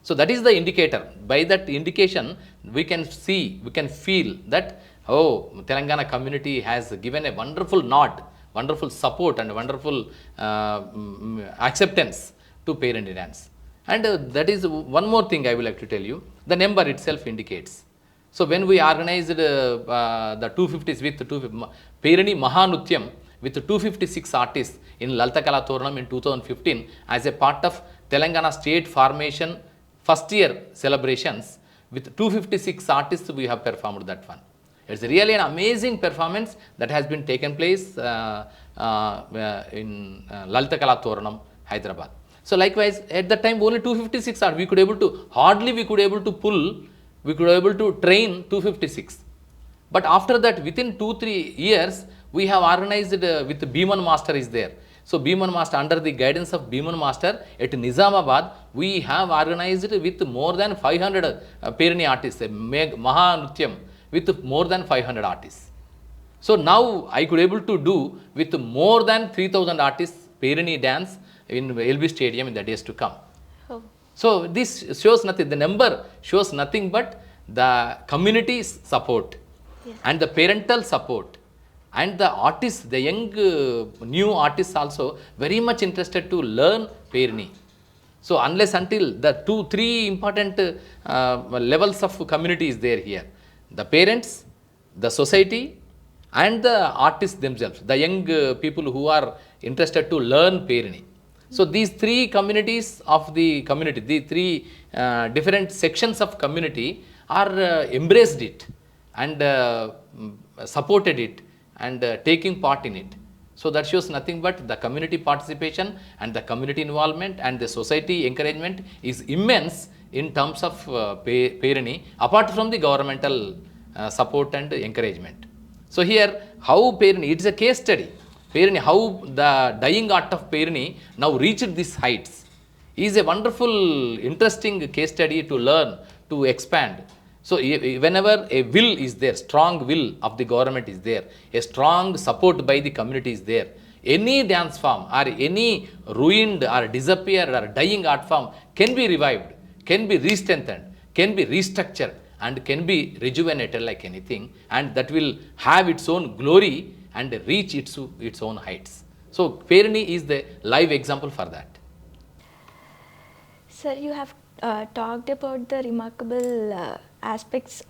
So that is the indicator. By that indication, we can see, we can feel that, oh, Telangana community has given a wonderful nod, wonderful support and wonderful acceptance to Perini dance. And that is one more thing I would like to tell you. The number itself indicates. So when we organized the 250s with Perini Mahanutyam with 256 artists in Lalita Kala Toranam in 2015 as a part of Telangana state formation first year celebrations, with 256 artists we have performed that one. It's really an amazing performance that has been taken place in Lalita Kala Toranam, Hyderabad. So likewise, at that time only 256 are, we could able to, hardly we could able to pull, we could able to train 256. But after that, within 2-3 years, we have organized with Bhiman Master is there. So Bhiman Master, under the guidance of Bhiman Master at Nizamabad, we have organized with more than 500 Perini artists, Mahanutyam with more than 500 artists. So now I could able to do with more than 3,000 artists Perini dance in LB Stadium in the days to come. Oh. So this shows nothing, the number shows nothing but the community's support, Yes. and the parental support, and the artists, the young new artists also very much interested to learn Perini. So unless until the 2-3 important levels of community is there here, the parents, the society and the artists themselves, the young people who are interested to learn Perini. So these three communities of the community, the three different sections of community are embraced it and supported it and taking part in it. So that shows nothing but the community participation and the community involvement and the society encouragement is immense in terms of Perini, apart from the governmental support and encouragement. So here how Perini, it is a case study. Perini, how the dying art of Perini now reached these heights is a wonderful, interesting case study to learn, to expand. So whenever a will is there, strong will of the government is there, a strong support by the community is there, any dance form or any ruined or disappeared or dying art form can be revived, can be re-strengthened, can be restructured and can be rejuvenated like anything, and that will have its own glory and reach its own heights. So Perini is the live example for that. Sir, you have talked about the remarkable aspects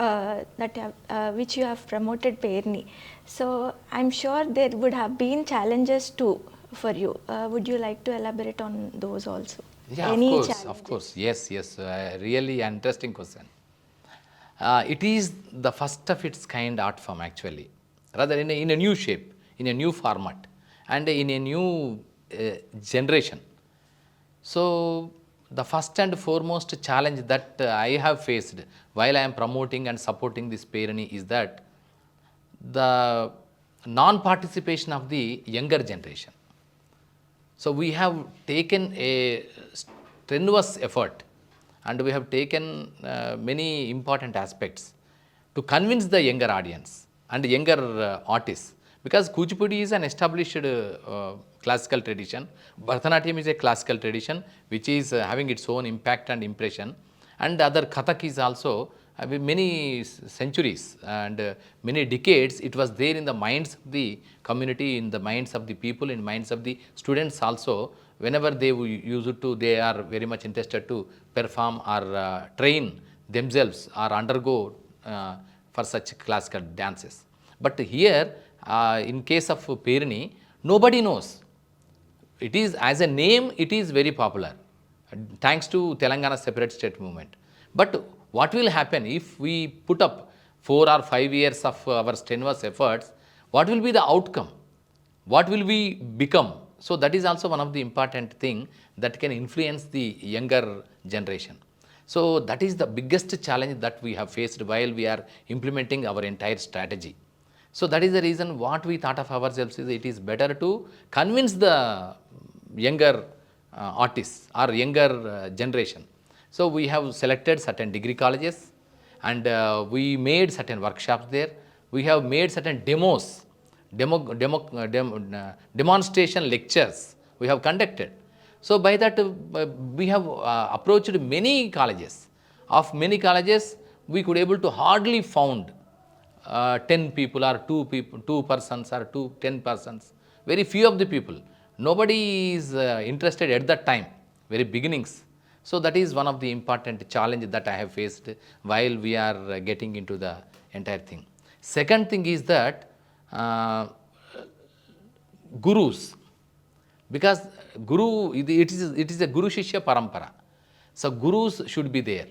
which you have promoted Perini. So I'm sure there would have been challenges too for you. Would you like to elaborate on those also? Yeah, Any of course, yes, yes, really interesting question. It is the first of its kind art form actually, rather in a new shape, in a new format, and in a new generation. So the first and foremost challenge that I have faced while I am promoting and supporting this Perini is that the non-participation of the younger generation. So we have taken a strenuous effort and we have taken many important aspects to convince the younger audience and younger artists, because Kuchipudi is an established classical tradition, Bharatanatyam is a classical tradition which is having its own impact and impression, and other Kathak is also many centuries and many decades it was there in the minds of the community, in the minds of the people, in minds of the students also. Whenever they use it to, they are very much interested to perform or train themselves or undergo for such classical dances. But here, in case of Perini, nobody knows. It is, as a name, it is very popular, thanks to Telangana separate state movement. But what will happen if we put up 4 or 5 years of our strenuous efforts? What will be the outcome? What will we become? So that is also one of the important thing that can influence the younger generation. So that is the biggest challenge that we have faced while we are implementing our entire strategy. So that is the reason what we thought of ourselves is it is better to convince the younger artists or younger generation. So we have selected certain degree colleges and we made certain workshops there. We have made certain demonstration lectures we have conducted. So by that we have approached many colleges. Of many colleges, we could able to hardly found 10 people or 2 persons or 10 persons. Very few of the people. Nobody is interested at that time, very beginnings. So that is one of the important challenge that I have faced while we are getting into the entire thing. Second thing is that gurus, because guru, it is a guru shishya parampara. So gurus should be there.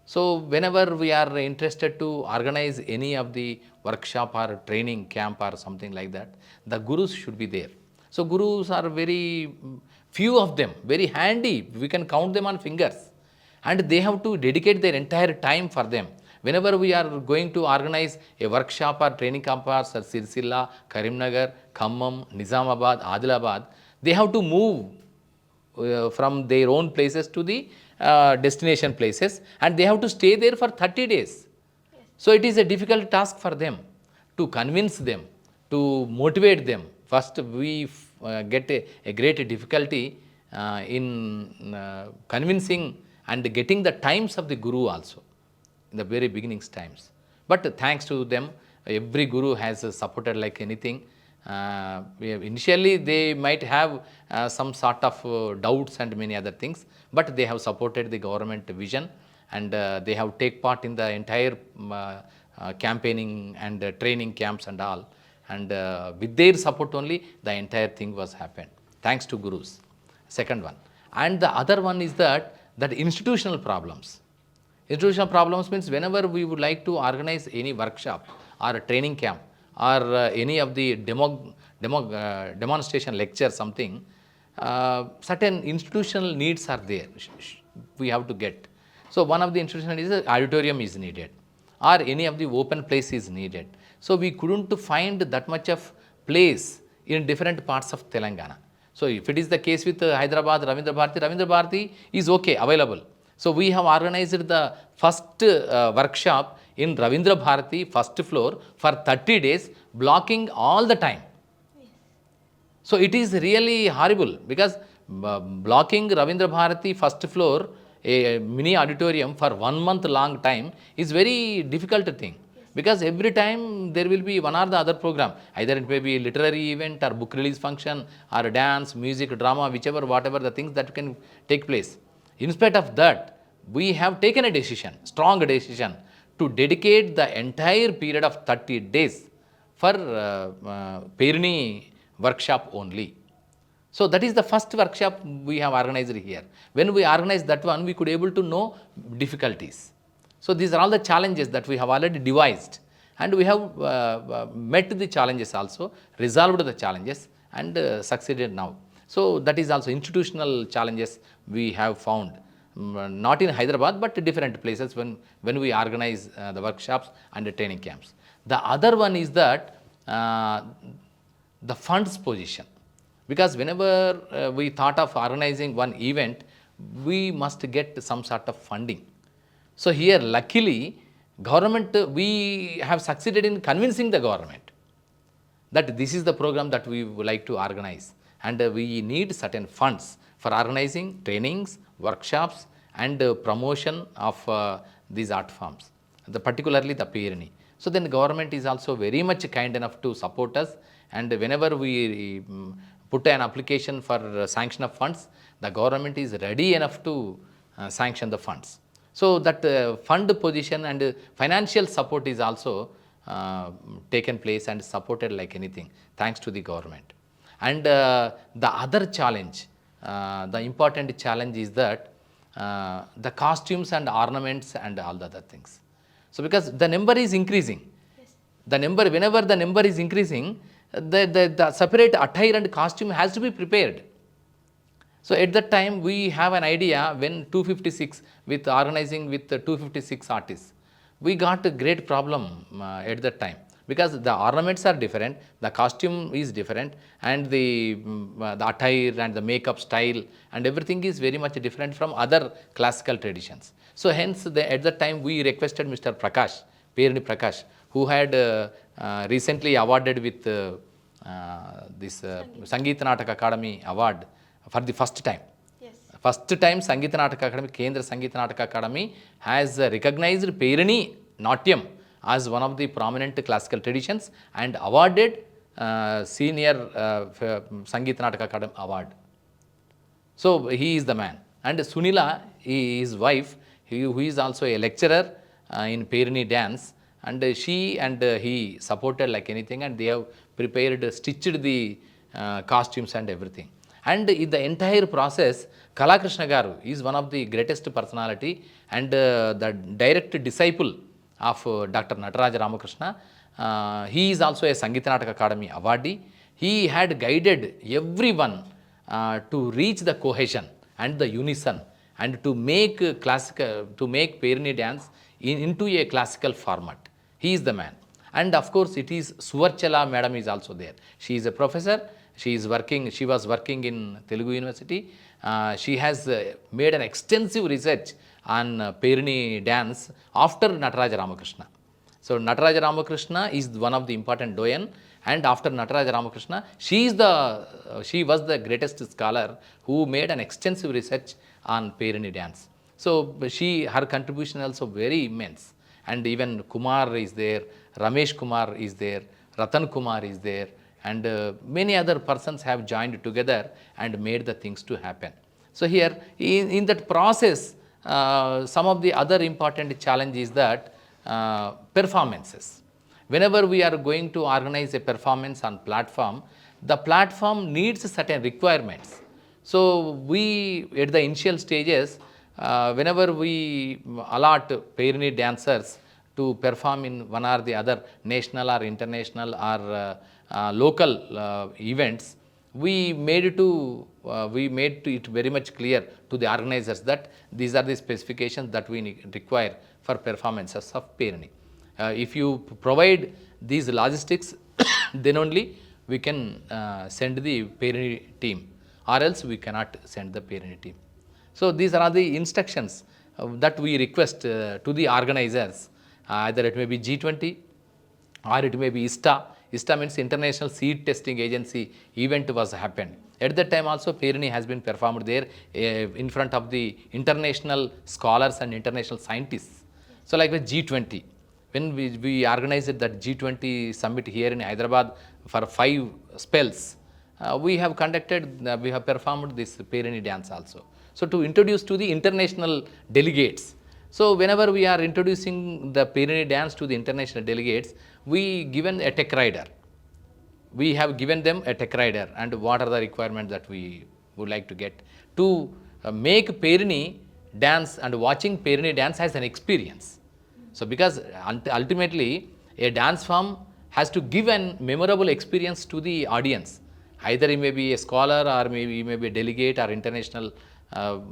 So whenever we are interested to organize any of the workshop or training camp or something like that, the gurus should be there. So gurus are very few of them, very handy. We can count them on fingers, and they have to dedicate their entire time for them. Whenever we are going to organize a workshop or training camp at Sirsilla, Karimnagar, Khammam, Nizamabad, Adilabad, they have to move from their own places to the destination places, and they have to stay there for 30 days. Yes. So it is a difficult task for them to convince them, to motivate them. First, we get a great difficulty in convincing and getting the times of the guru also in the very beginnings times. But thanks to them, every guru has supported like anything. Initially, they might have some sort of doubts and many other things, but they have supported the government vision, and they have take part in the entire campaigning and training camps and all. And with their support only, the entire thing was happened. Thanks to gurus. Second one. And the other one is that institutional problems. Institutional problems means whenever we would like to organize any workshop or a training camp or any of the demonstration lecture something, certain institutional needs are there. We have to get. So one of the institutional needs is auditorium is needed, or any of the open place is needed. So we couldn't find that much of place in different parts of Telangana. So if it is the case with Hyderabad, Ravindra Bharati is okay, available. So we have organized the first workshop in Ravindra Bharati, first floor, for 30 days, blocking all the time. So it is really horrible, because blocking Ravindra Bharati first floor, a mini auditorium for 1 month long time is very difficult thing. because every time there will be one or the other program, either it may be a literary event or book release function or dance, music, drama, whichever, whatever the things that can take place. In spite of that, we have taken a decision, strong decision, to dedicate the entire period of 30 days for Perini workshop only. So that is the first workshop we have organized here. When we organized that one, we could able to know difficulties. So these are all the challenges that we have already devised, and we have met the challenges also, resolved the challenges, and succeeded now. So that is also institutional challenges we have found, not in Hyderabad but different places when we organize the workshops and the training camps. The other one is that the funds position, because whenever we thought of organizing one event, we must get some sort of funding. So here luckily government, we have succeeded in convincing the government that this is the program that we would like to organize, and we need certain funds for organizing trainings, workshops, and promotion of these art forms, particularly the Perini. So then the government is also very much kind enough to support us, and whenever we put an application for sanction of funds, the government is ready enough to sanction the funds. So that fund position and financial support is also taken place and supported like anything, thanks to the government. And the other challenge, the important challenge is that the costumes and ornaments and all the other things. So because the number is increasing, the number, whenever the number is increasing, the separate attire and costume has to be prepared. So at that time we have an idea, when 256, with organizing with 256 artists, we got a great problem at that time, because the ornaments are different, the costume is different, and the attire and the makeup style and everything is very much different from other classical traditions. So hence at that time we requested Mr. Prakash, Perini Prakash, who had recently awarded with this Sangeet Natak Academy award for the first time. Yes. First time Sangeet Natak Academy, Kendra Sangeet Natak Academy has recognized Perini Natyam as one of the prominent classical traditions and awarded senior Sangeet Natak Academy award. So he is the man. And Sunila, his wife, who is also a lecturer in Perini dance, and she and he supported like anything, and they have prepared, stitched the costumes and everything. And in the entire process, Harikrishna garu is one of the greatest personality and the direct disciple of Dr. Nataraj Ramakrishna. He is also a Sangeet Natak Academy awardee. He had guided everyone to reach the cohesion and the unison, and to make Perini dance into a classical format. He is the man. And of course, it is Suvarchala madam is also there. She is a professor. She was working in Telugu University. She has made an extensive research on Perini dance after Nataraj Ramakrishna. So Nataraj Ramakrishna is one of the important doyen, and after Nataraj Ramakrishna, she was the greatest scholar who made an extensive research on Perini dance. So her contribution also very immense. And even Kumar is there, Ramesh Kumar is there, Ratan Kumar is there, and many other persons have joined together and made the things to happen. So here in that process, some of the other important challenge is that performances. Whenever we are going to organize a performance on platform, the platform needs certain requirements. So we, at the initial stages, whenever we allot Perini dancers to perform in one or the other national or international or local events, we made it very much clear to the organizers that these are the specifications that we require for performances of Perini. If you provide these logistics, then only we can send the Perini team, or else we cannot send the Perini team. So these are the instructions that we request to the organizers. Either it may be G20 or it may be ISTA. ISTA means International Seed Testing Agency event was happened. At that time also Perini has been performed there in front of the international scholars and international scientists. So like with G20. When we organized that G20 summit here in Hyderabad for 5 spells, we have conducted, we have performed this Perini dance also. So to introduce to the international delegates. So whenever we are introducing the Perini dance to the international delegates, we given a tech rider. We have given them a tech rider and what are the requirements that we would like to get to make Perini dance and watching Perini dance as an experience. So because ultimately a dance form has to give an memorable experience to the audience. Either he may be a scholar or maybe he may be a delegate or international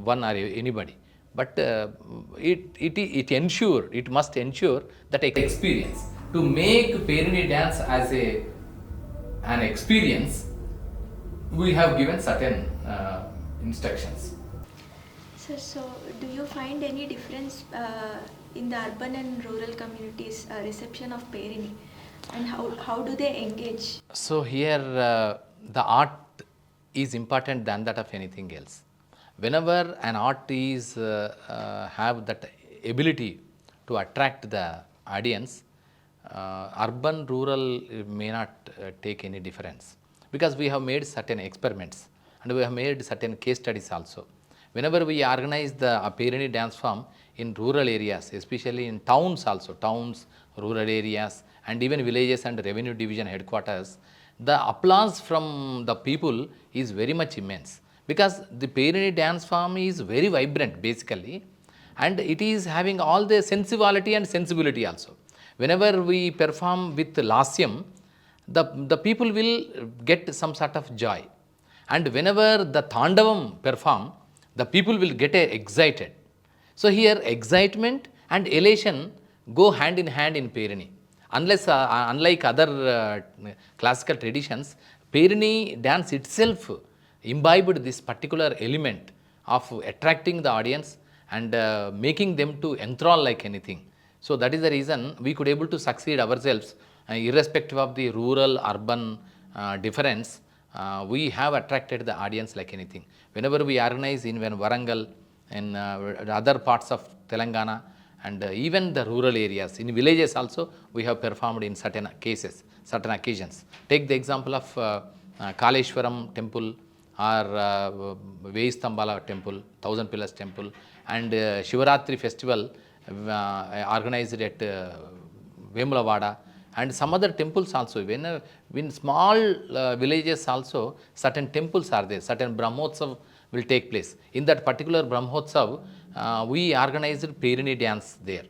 one or anybody. But it must ensure that experience to make Perini dance as an experience. We have given certain instructions. So do you find any difference in the urban and rural communities' reception of Perini, and how do they engage? So here the art is important than that of anything else. Whenever an art is have that ability to attract the audience, urban rural may not take any difference, because we have made certain experiments and we have made certain case studies also. Whenever we organize the Perini dance form in rural areas, especially in towns also, towns, rural areas and even villages and revenue division headquarters, the applause from the people is very much immense, because the Perini dance form is very vibrant basically, and it is having all the sensuality and sensibility also. Whenever we perform with Lasyam, the people will get some sort of joy. And whenever the Thandavam perform, the people will get excited. So here excitement and elation go hand in hand in Perini. Unlike other classical traditions, Perini dance itself imbibed this particular element of attracting the audience and making them to enthrall like anything. So that is the reason we could able to succeed ourselves irrespective of the rural urban difference. We have attracted the audience like anything. Whenever we organize in Warangal and other parts of Telangana and even the rural areas, in villages also we have performed in certain cases, certain occasions. Take the example of Kaleshwaram temple or Veistambala temple, Thousand Pillars temple, and Shivaratri festival organized at Vemulavada, and some other temples also. When small villages also, certain temples are there, certain Brahmotsav will take place. In that particular Brahmotsav, we organized Perini dance there.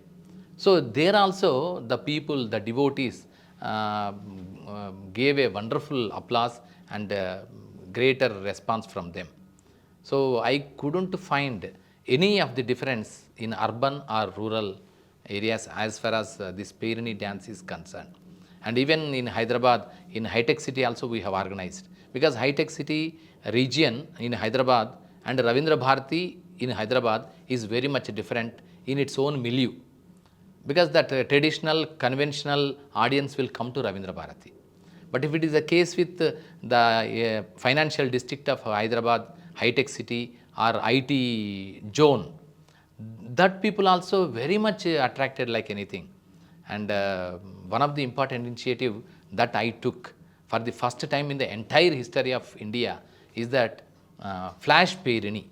So there also the people, the devotees gave a wonderful applause and greater response from them. So I couldn't find any of the difference in urban or rural areas as far as this Perini dance is concerned. And even in Hyderabad, in high-tech city also we have organized, because high-tech city region in Hyderabad and Ravindra Bharati in Hyderabad is very much different in its own milieu, because that traditional conventional audience will come to Ravindra Bharati. But if it is a case with the financial district of Hyderabad, high-tech city or IT zone, that people also very much attracted like anything. And one of the important initiative that I took for the first time in the entire history of India is that Flash Perini.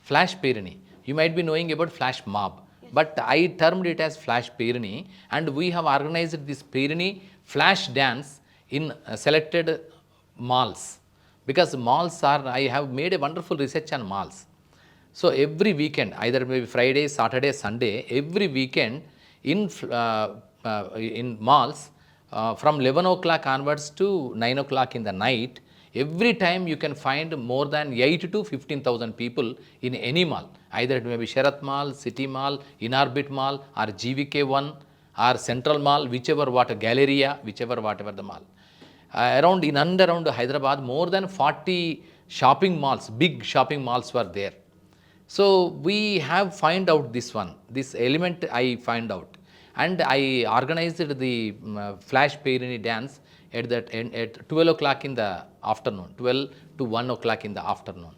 Flash Perini. You might be knowing about Flash Mob, but I termed it as Flash Perini, and we have organized this Perini Flash dance in selected malls, because malls are, I have made a wonderful research on malls. So every weekend, either maybe Friday, Saturday, Sunday, every weekend in malls from 11 o'clock onwards to 9 o'clock in the night, every time you can find more than 8 to 15,000 people in any mall. Either it may be Sharath Mall, City Mall, Inorbit Mall or GVK1 or Central Mall, whichever what, Galleria, whatever the mall. Around in and around Hyderabad, more than 40 shopping malls, big shopping malls were there. So we have find out this one, this element I find out, and I organized the Flash Perini dance at 12 o'clock in the afternoon, 12 to 1 o'clock in the afternoon.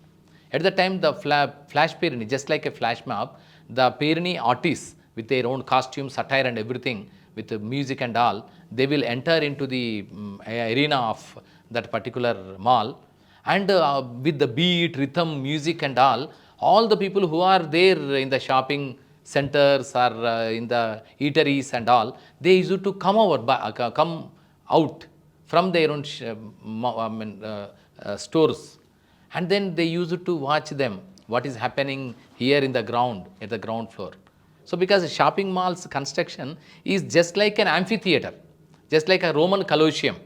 At the time the Flash Perini, just like a flash mob, the Perini artists, with their own costumes, attire and everything, with the music and all, they will enter into the arena of that particular mall, and with the beat, rhythm, music and all the people who are there in the shopping centers or in the eateries and all, they used to come over, come out from their own stores, and then they used to watch them, what is happening here in the ground, at the ground floor. So because shopping malls construction is just like an amphitheater, just like a Roman Colosseum.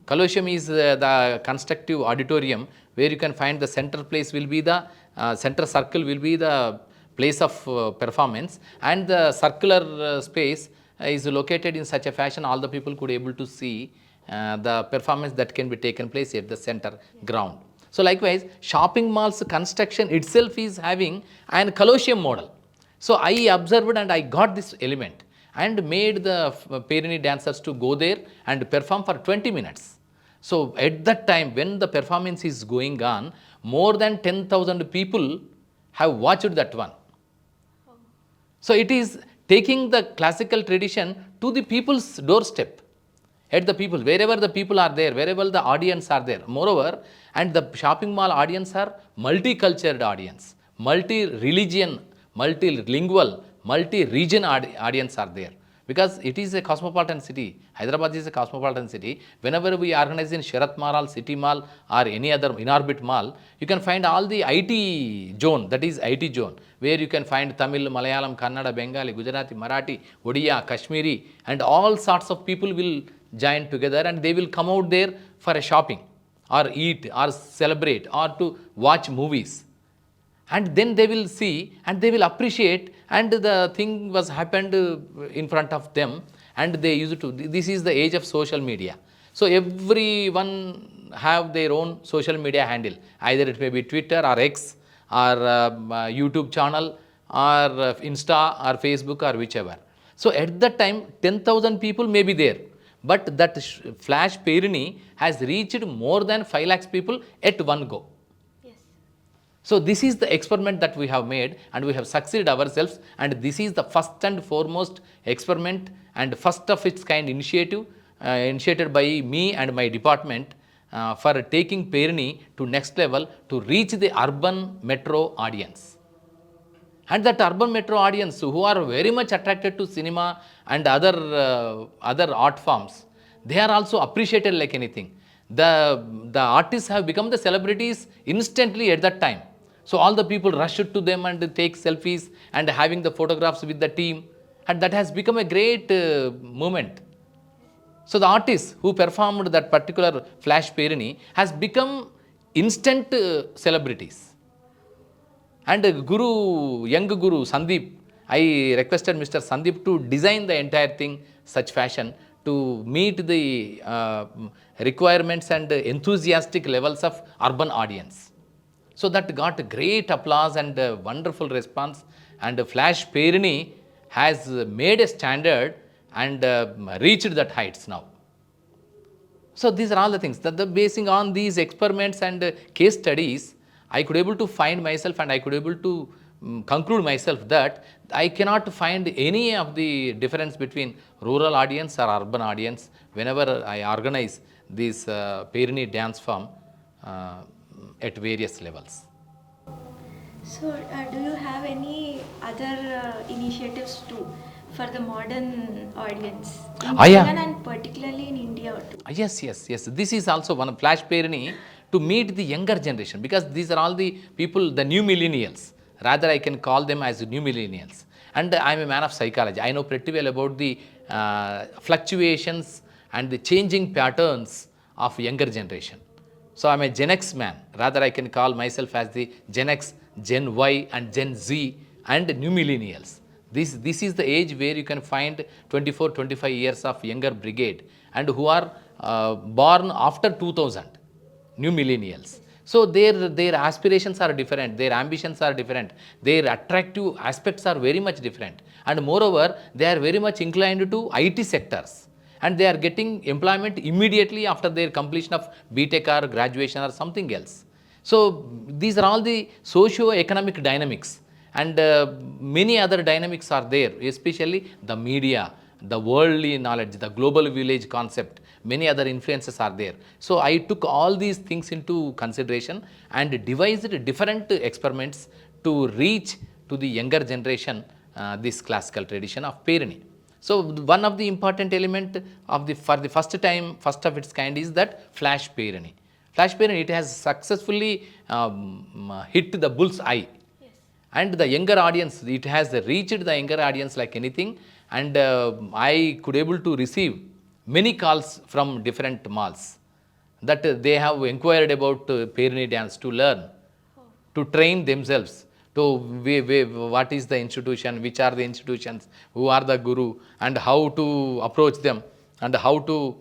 Colosseum is the constructive auditorium where you can find the center place will be the center circle will be the place of performance, and the circular space is located in such a fashion all the people could able to see the performance that can be taken place at the center ground. So likewise, shopping malls construction itself is having an Colosseum model. So I observed and I got this element and made the Perini dancers to go there and perform for 20 minutes. So at that time when the performance is going on, more than 10,000 people have watched that one. So it is taking the classical tradition to the people's doorstep, at the people, wherever the people are there, wherever the audience are there. Moreover, and the shopping mall audience are multicultural audience, multi-religion, multilingual, multi-region audience are there. Because it is a cosmopolitan city. Hyderabad is a cosmopolitan city. Whenever we organize in Sharat Mall, City Mall or any other in-orbit mall, you can find all the IT zone, that is IT zone, where you can find Tamil, Malayalam, Kannada, Bengali, Gujarati, Marathi, Odia, Kashmiri, and all sorts of people will join together and they will come out there for a shopping or eat or celebrate or to watch movies. And then they will see and they will appreciate, and the thing was happened in front of them, and they used to, this is the age of social media. So everyone have their own social media handle, either it may be Twitter or X or YouTube channel or Insta or Facebook or whichever. So at that time 10,000 people may be there, but that flash Perini has reached more than 5 lakhs people at one go. So this is the experiment that we have made and we have succeeded ourselves, and this is the first and foremost experiment and first of its kind initiative initiated by me and my department for taking Perini to next level to reach the urban metro audience. And that urban metro audience who are very much attracted to cinema and other art forms, they are also appreciated like anything. The artists have become the celebrities instantly at that time. So all the people rushed to them and take selfies and having the photographs with the team, and that has become a great moment. So the artists who performed that particular flash Perini has become instant celebrities. And young Guru Sandeep, I requested Mr. Sandeep to design the entire thing such fashion to meet the requirements and enthusiastic levels of urban audience. So that got great applause and wonderful response, and Flash Perini has made a standard and reached that heights now. So these are all the things that basing on these experiments and case studies, I could able to find myself and I could able to conclude myself that I cannot find any of the difference between rural audience or urban audience whenever I organize this Perini dance form at various levels. So, do you have any other initiatives too for the modern audience in Telangana and particularly in India too? Yes. This is also one of Flash Perini to meet the younger generation, because these are all the people, the new millennials. Rather, I can call them as new millennials. And I am a man of psychology. I know pretty well about the fluctuations and the changing patterns of younger generation. So I am a Gen X man. Rather, I can call myself as the Gen X, Gen Y and Gen Z and new millennials. This is the age where you can find 24, 25 years of younger brigade and who are born after 2000, new millennials. So their aspirations are different, their ambitions are different, their attractive aspects are very much different. And moreover, they are very much inclined to IT sectors. And they are getting employment immediately after their completion of BTech or graduation or something else. So these are all the socio-economic dynamics and many other dynamics are there, especially the media, the worldly knowledge, the global village concept, many other influences are there. So I took all these things into consideration and devised different experiments to reach to the younger generation this classical tradition of Perini. So one of the important element of the for the first of its kind is that flash Perini. Flash Perini, it has successfully hit the bull's eye. Yes. And the younger audience, it has reached the younger audience like anything, and I could able to receive many calls from different malls that they have inquired about Perini dance to learn, to train themselves, to what is the institution, which are the institutions, who are the guru, and how to approach them, and how to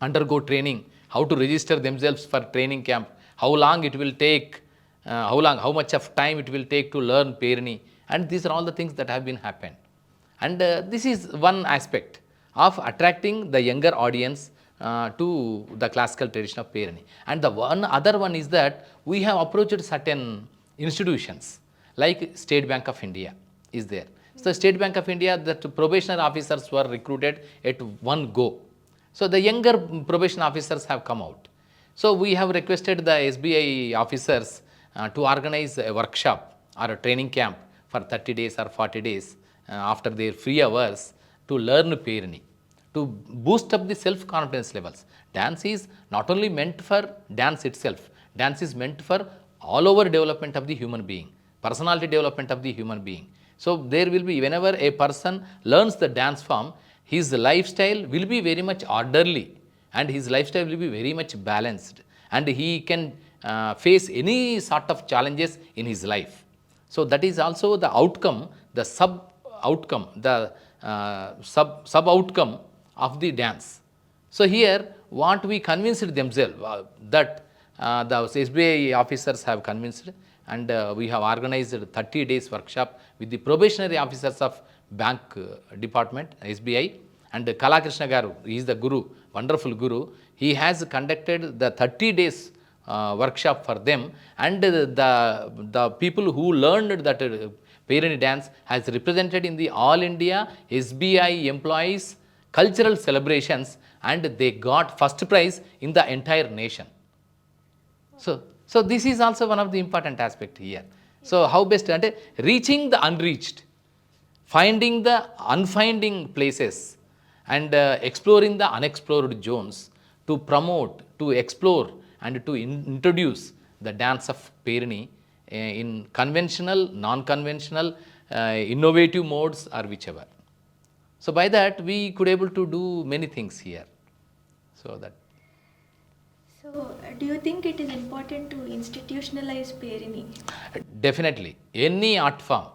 undergo training, how to register themselves for training camp, how long it will take, how much of time it will take to learn Perini, and these are all the things that have been happened. And this is one aspect of attracting the younger audience to the classical tradition of Perini. And the one other one is that we have approached certain institutions like State Bank of India is there. So State Bank of India, that probationary officers were recruited at one go. So the younger probation officers have come out. So we have requested the SBI officers to organize a workshop or a training camp for 30 days or 40 days after their free hours to learn Perini, to boost up the self-confidence levels. Dance is not only meant for dance itself, dance is meant for all over development of the human being, personality development of the human being. So there will be, whenever a person learns the dance form, his lifestyle will be very much orderly and his lifestyle will be very much balanced, and he can face any sort of challenges in his life. So that is also the outcome, the sub outcome, the sub outcome of the dance. So here what we convinced themselves that the SBI officers have convinced, and we have organized 30 days workshop with the probationary officers of bank department, SBI, and Harikrishna garu, he is the guru, wonderful guru. He has conducted the 30 days workshop for them, and the people who learned that Perini dance has represented in the All India SBI employees cultural celebrations, and they got first prize in the entire nation. So this is also one of the important aspect here. So how best ante reaching the unreached, finding the unfinding places, and exploring the unexplored zones to promote, to explore, and to introduce the dance of Perini in conventional, non-conventional, innovative modes or whichever. So by that we could able to do many things here. So that. So, do you think it is important to institutionalize Perini? Definitely. Any art form,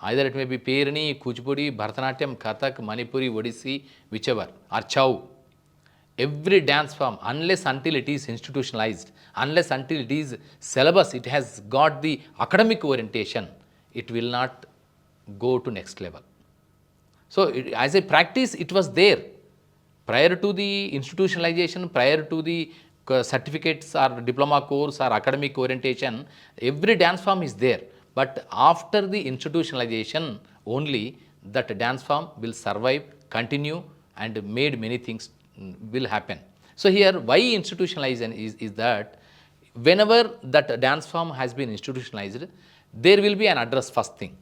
either it may be Perini, Kuchipudi, Bharatanatyam, Kathak, Manipuri, Odissi, whichever, or Chow, every dance form, unless until it is institutionalized, unless until it is syllabus, it has got the academic orientation, it will not go to next level. So as a practice, it was there. Prior to the institutionalization, prior to the certificates or diploma course or academic orientation, every dance form is there. But after the institutionalization, only that dance form will survive, continue, and made many things will happen. So here, why institutionalization is that whenever that dance form has been institutionalized, there will be an address first thing.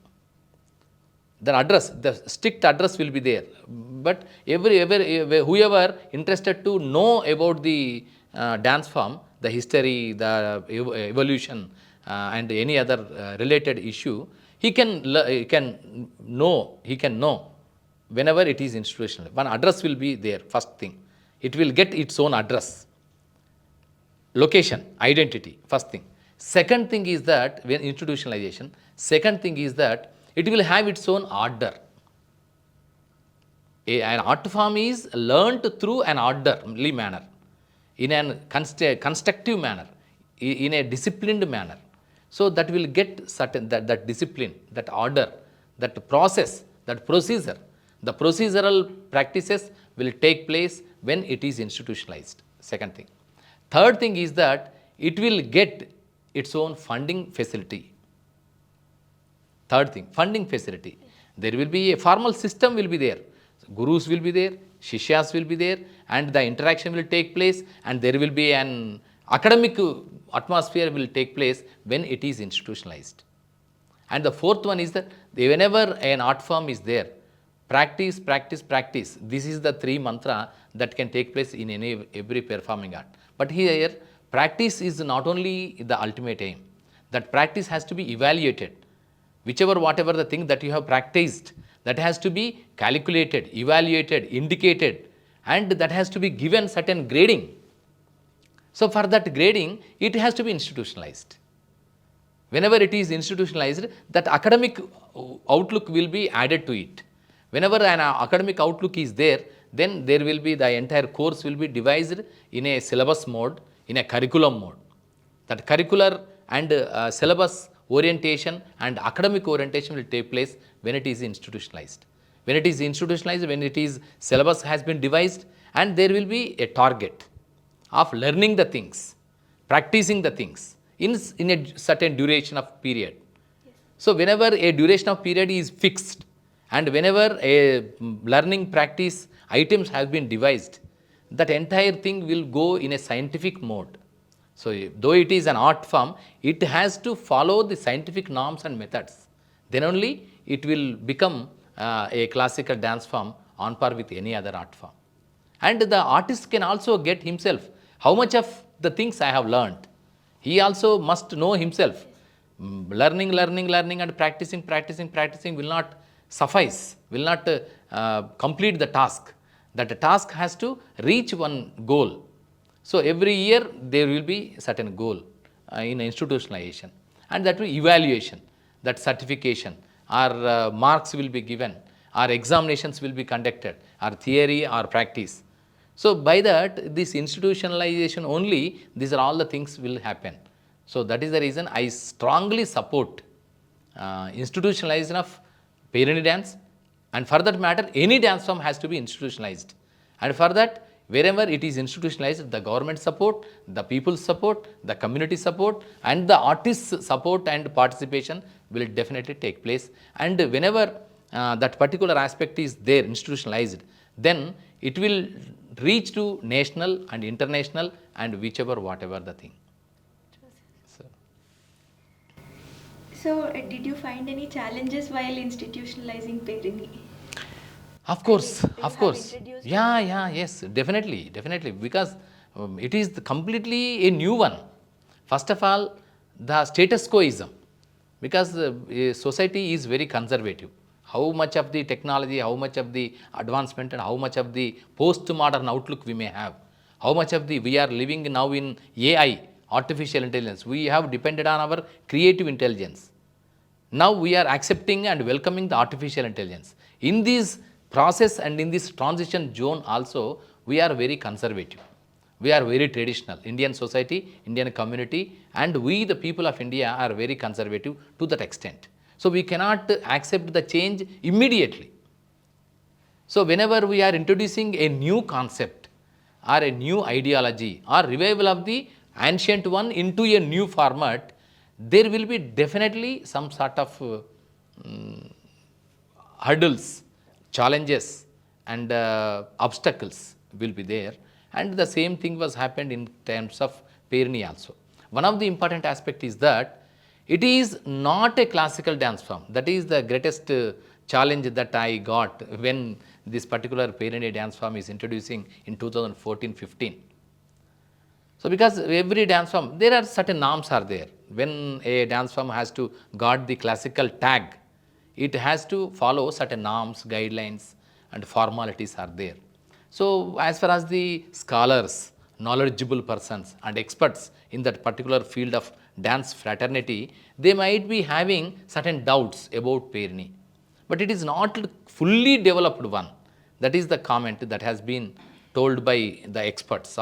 The address, the strict address will be there. But whoever interested to know about the dance form, the history, the evolution, and any other related issue, he can know whenever it is institutional. One address will be there, first thing. It will get its own address, location, identity, first thing. Second thing is that when institutionalization, second thing is that it will have its own order. An art form is learnt through an orderly manner, in a constructive manner, in a disciplined manner. So that will get certain, that discipline, that order, that process, that procedure. The procedural practices will take place when it is institutionalized. Second thing. Third thing is that it will get its own funding facility. Third thing, funding facility. There will be a formal system will be there. Gurus will be there, Shishyas will be there, and the interaction will take place, and there will be an academic atmosphere will take place when it is institutionalized. And the fourth one is that whenever an art form is there, practice, practice, practice. This is the three mantra that can take place in every performing art. But here, practice is not only the ultimate aim. That practice has to be evaluated. Whatever the thing that you have practiced, that has to be calculated, evaluated, indicated, and that has to be given certain grading. So for that grading, it has to be institutionalized. Whenever it is institutionalized, that academic outlook will be added to it. Whenever an academic outlook is there, then there will be the entire course will be devised in a syllabus mode, in a curriculum mode. That curricular and syllabus orientation and academic orientation will take place when it is institutionalized. When it is institutionalized, when it is syllabus has been devised, and there will be a target of learning the things, practicing the things in a certain duration of period. Yes. So whenever a duration of period is fixed, and whenever a learning practice items have been devised, that entire thing will go in a scientific mode. So though it is an art form, it has to follow the scientific norms and methods. Then only it will become a classical dance form on par with any other art form. And the artist can also get himself, how much of the things I have learned. He also must know himself. Learning and practicing will not suffice, will not complete the task. That the task has to reach one goal. So every year there will be certain goal in institutionalization, and that will evaluation, that certification, or marks will be given, or examinations will be conducted, or theory or practice. So by that, this institutionalization only, these are all the things will happen. So that is the reason I strongly support institutionalization of Perini dance, and for that matter, any dance form has to be institutionalized. And for that, wherever it is institutionalized, the government support, the people's support, the community support, and the artists' support and participation will definitely take place. And whenever that particular aspect is there, institutionalized, then it will reach to national and international and whatever the thing. So, did you find any challenges while institutionalizing Perini? Of course, You of have course. introduced Yes, definitely, because it is completely a new one. First of all, the status quoism, because society is very conservative. How much of the technology, how much of the advancement, and how much of the post-modern outlook we may have, how much of the we are living now in AI, artificial intelligence, we have depended on our creative intelligence. Now we are accepting and welcoming the artificial intelligence. In this process and in this transition zone also, we are very conservative. We are very traditional. Indian society, Indian community, and we the people of India are very conservative to that extent. So we cannot accept the change immediately. So whenever we are introducing a new concept or a new ideology or revival of the ancient one into a new format, there will be definitely some sort of hurdles, challenges, and obstacles will be there. And the same thing was happened in terms of Perini also. One of the important aspect is that it is not a classical dance form. That is the greatest challenge that I got when this particular Perini dance form is introducing in 2014-15. So because every dance form, there are certain norms are there. When a dance form has to guard the classical tag, it has to follow certain norms, guidelines, and formalities are there. So as far as the scholars, knowledgeable persons, and experts in that particular field of dance fraternity, they might be having certain doubts about Perini. But it is not fully developed one. That is the comment that has been told by the experts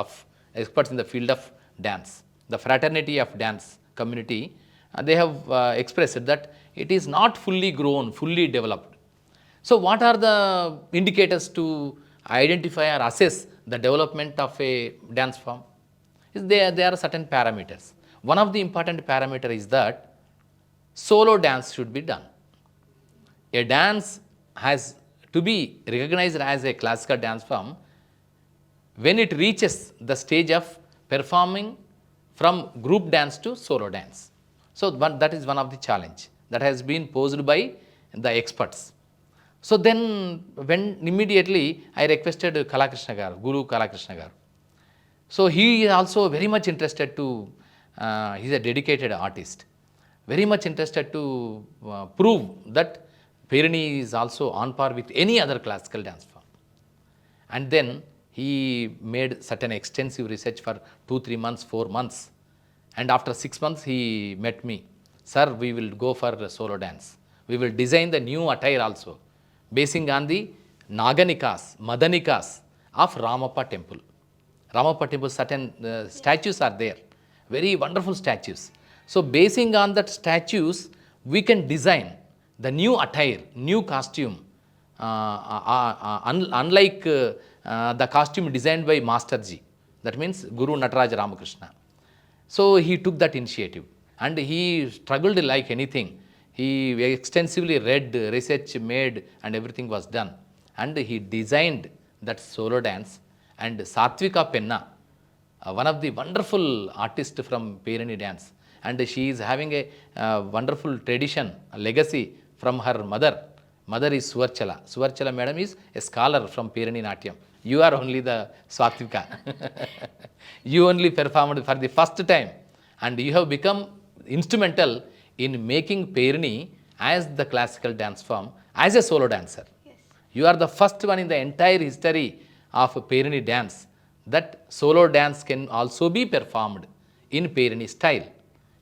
in the field of dance. The fraternity of dance community, they have expressed that it is not fully grown, fully developed. So what are the indicators to identify or assess the development of a dance form? There are certain parameters. One of the important parameter is that solo dance should be done. a dance has to be recognized as a classical dance form when it reaches the stage of performing from group dance to solo dance. So that is one of the challenge that has been posed by the experts. So then when immediately I requested Kalakrishna Garu, Guru Kalakrishna Garu. So he is also very much interested to, he is a dedicated artist, very much interested to prove that Perini is also on par with any other classical dance form. And then he made certain extensive research for 2-3 months, 4 months. And after 6 months, he met me. Sir, we will go for solo dance. We will design the new attire also, basing on the Naganikas, Madanikas of Ramappa temple. Ramappa temple, certain statues are there, very wonderful statues. So basing on that statues, we can design the new attire, new costume, unlike the costume designed by Masterji, that means Guru Nataraj Ramakrishna. So he took that initiative and he struggled like anything. He extensively read, research made, and everything was done. And he designed that solo dance. And Satvika Penna, one of the wonderful artists from Perini dance, and she is having a wonderful tradition, a legacy from her mother. Mother is Suvarchala. Suvarchala madam is a scholar from Perini Natyam. You are only the Satvika. You only performed for the first time, and you have become instrumental in making Perini as the classical dance form, as a solo dancer. Yes. You are the first one in the entire history of Perini dance that solo dance can also be performed in Perini style.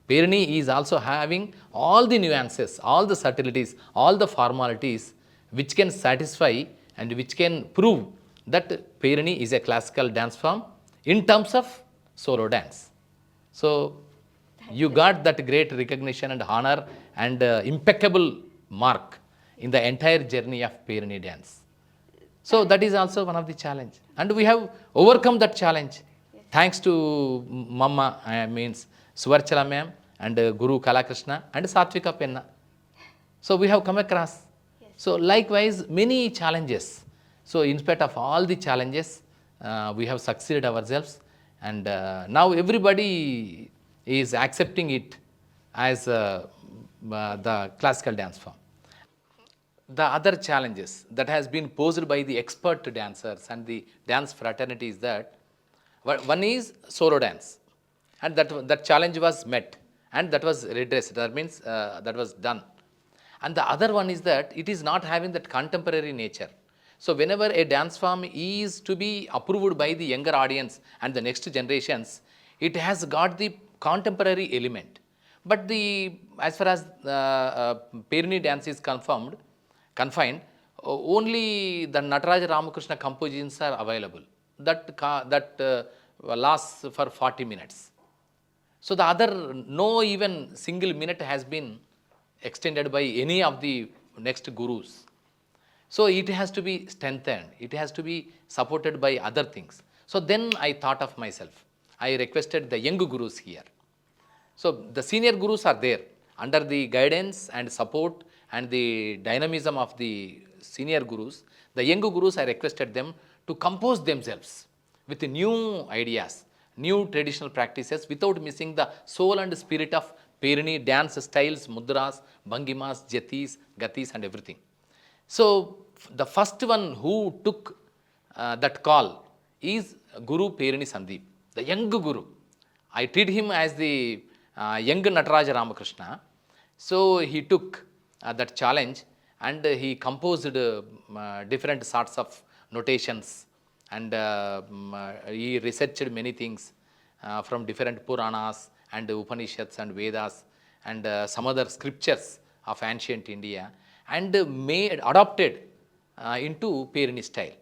Perini is also having all the nuances, all the subtleties, all the formalities which can satisfy and which can prove that Perini is a classical dance form in terms of solo dance. So you got that great recognition and honor and impeccable mark in the entire journey of Perini dance. So that is also one of the challenge. And we have overcome that challenge. Yes. Thanks to Mama, means Suvarchala ma'am and Guru Kalakrishna and Satvika Penna. So we have come across. Yes. So likewise, many challenges. So in spite of all the challenges, we have succeeded ourselves. And now everybody is accepting it as the classical dance form. The other challenges that has been posed by the expert dancers and the dance fraternity is that one is solo dance, and that challenge was met and that was redressed. That means that was done. And the other one is that it is not having that contemporary nature. So whenever a dance form is to be approved by the younger audience and the next generations, it has got the contemporary element. But as far as Perini dance is confined, only the Nataraj Ramakrishna compositions are available. That lasts for 40 minutes. So the other, no even single minute has been extended by any of the next gurus. So it has to be strengthened. It has to be supported by other things. So then I thought of myself. I requested the young gurus here. So the senior gurus are there. Under the guidance and support and the dynamism of the senior gurus, the young gurus, I requested them to compose themselves with new ideas, new traditional practices without missing the soul and spirit of Perini dance styles, mudras, bhangimas, jatis, gatis and everything. So the first one who took that call is Guru Perini Sandeep, the young guru. I treat him as the young Nataraj Ramakrishna. So he took that challenge and he composed different sorts of notations and he researched many things from different Puranas and Upanishads and Vedas and some other scriptures of ancient India and adopted into Perini style.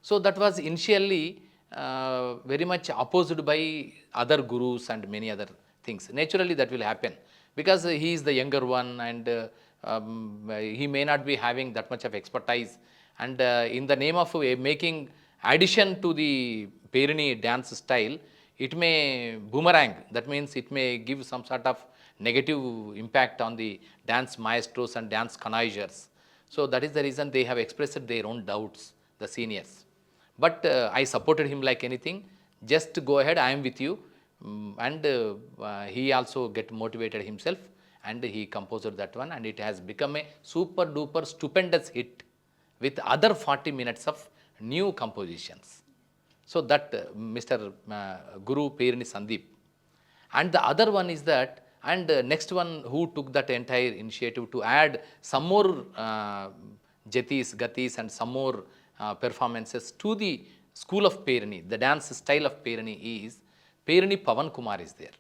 So that was initially very much opposed by other gurus and many other things. Naturally that will happen because he is the younger one and he may not be having that much of expertise and in the name of making addition to the Perini dance style, it may boomerang. That means it may give some sort of negative impact on the dance maestros and dance connoisseurs. So that is the reason they have expressed their own doubts, the seniors. But I supported him like anything. Just go ahead, I am with you. And he also get motivated himself, and he composed that one, and it has become a super duper stupendous hit with other 40 minutes of new compositions. So that Mr. Guru Perini Sandeep. And the other one is that, and next one who took that entire initiative to add some more jatis, gatis, and some more performances to the school of Perini, the dance style of Perini is Perini Pavan Kumar is there.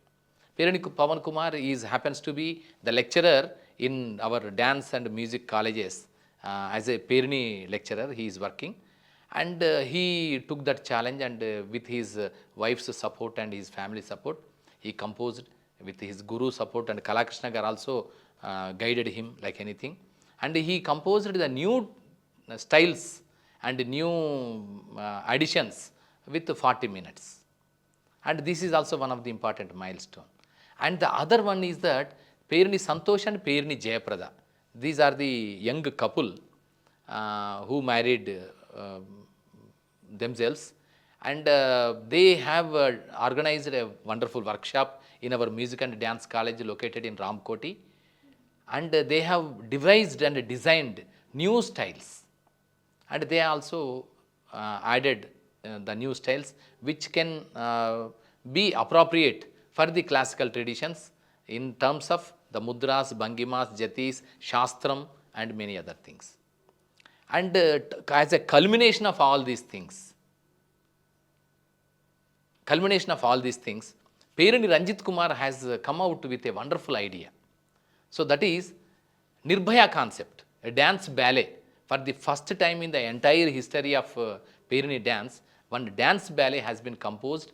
Perini Pavan Kumar happens to be the lecturer in our dance and music colleges. As a Perini lecturer, he is working, and he took that challenge, and with his wife's support and his family support, he composed with his guru support, and Harikrishna gar also guided him like anything, and he composed the new styles and new additions with 40 minutes. And this is also one of the important milestone. And the other one is that Perini Santosh and Perini Jayaprada. These are the young couple who married themselves, and they have organized a wonderful workshop in our music and dance college located in Ramkoti, and they have devised and designed new styles, and they also added the new styles which can be appropriate for the classical traditions in terms of the mudras, bhangimas, jatis, shastram, and many other things. And as a culmination of all these things, Perini Ranjit Kumar has come out with a wonderful idea. So that is Nirbhaya concept, a dance ballet. For the first time in the entire history of Perini dance, one dance ballet has been composed,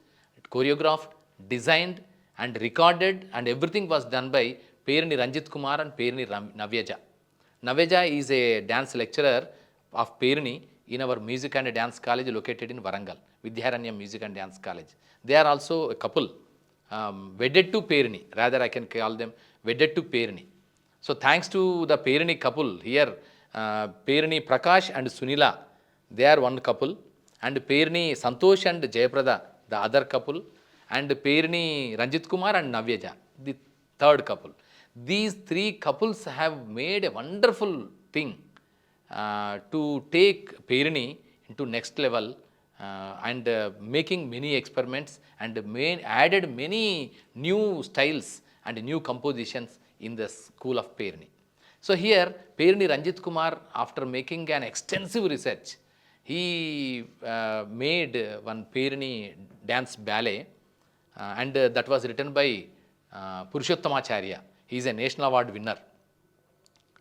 choreographed, designed, and recorded, and everything was done by Perini Ranjit Kumar and Perini Navyaja. Navyaja is a dance lecturer of Perini in our music and dance college located in Warangal, Vidyaranya Music and Dance College. They are also a couple, wedded to Perini, rather I can call them wedded to Perini. So thanks to the Perini couple here, Perini Prakash and Sunila, they are one couple, and Perini Santosh and Jayaprada, the other couple, and Perini Ranjit Kumar and Navyaja, the third couple. These three couples have made a wonderful thing to take Perini into next level, and making many experiments, and added many new styles and new compositions in the school of Perini. So here Perini Ranjit Kumar, after making an extensive research, he made one Perini dance ballet, and that was written by Purushottamacharya. He is a national award winner,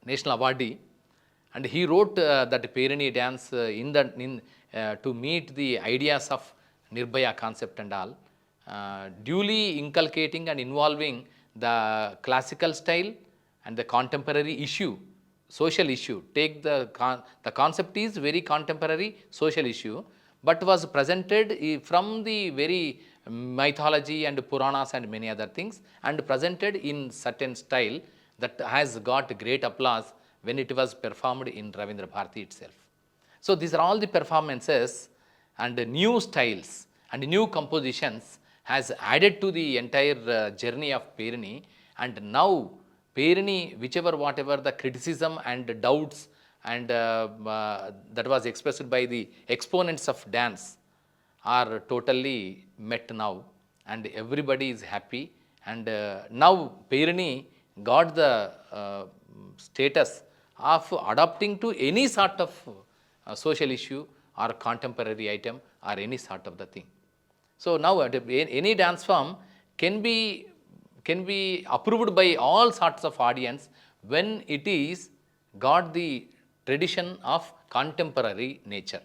national awardee, and he wrote that Perini dance to meet the ideas of Nirbhaya concept and all, duly inculcating and involving the classical style and the contemporary issue, social issue. Take the concept is very contemporary social issue, but was presented from the very mythology and Puranas and many other things, and presented in certain style that has got great applause when it was performed in Ravindra Bharati itself. So these are all the performances and new styles and new compositions has added to the entire journey of Perini. And now Perini, whatever the criticism and doubts and that was expressed by the exponents of dance are totally met now, and everybody is happy. And now Perini got the status of adapting to any sort of social issue or contemporary item or any sort of the thing. So now any dance form can be approved by all sorts of audience when it is got the tradition of contemporary nature.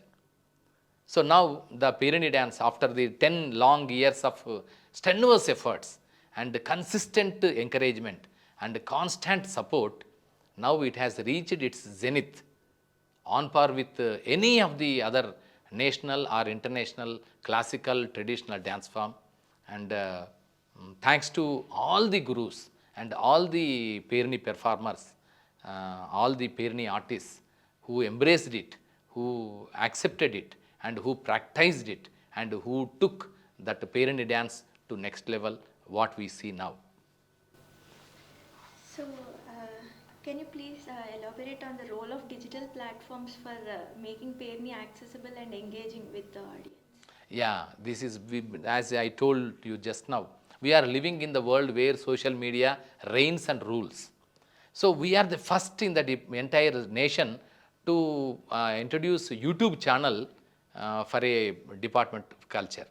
So now the Perini dance, after the 10 long years of strenuous efforts and consistent encouragement and constant support, now it has reached its zenith on par with any of the other national or international classical traditional dance form. And thanks to all the gurus and all the Perini performers, all the Perini artists, who embraced it, who accepted it, and who practiced it, and who took that Perini dance to next level, what we see now. So, can you please elaborate on the role of digital platforms for making PERINI accessible and engaging with the audience? Yeah, this is, as I told you just now, we are living in the world where social media reigns and rules. So we are the first in the entire nation to introduce YouTube channel for a Department of Culture.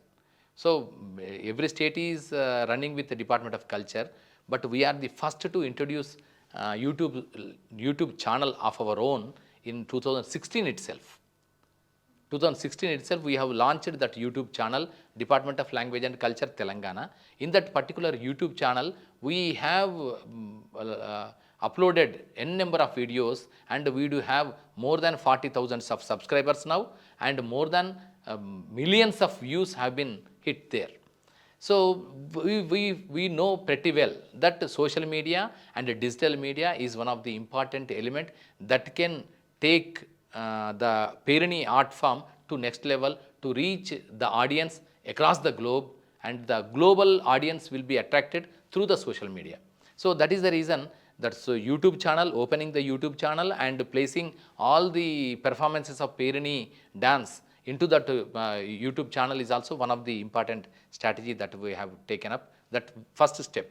So every state is running with the Department of Culture, but we are the first to introduce YouTube channel of our own in 2016 itself. 2016 itself, we have launched that YouTube channel, Department of Language and Culture, Telangana. In that particular YouTube channel, we have uploaded n number of videos, and we do have more than 40,000 of subscribers now, and more than millions of views have been hit there. So we know pretty well that social media and digital media is one of the important element that can take the Perini art form to next level, to reach the audience across the globe, and the global audience will be attracted through the social media. So that is the reason that YouTube channel, opening the YouTube channel and placing all the performances of Perini dance into that YouTube channel is also one of the important strategy that we have taken up, that first step.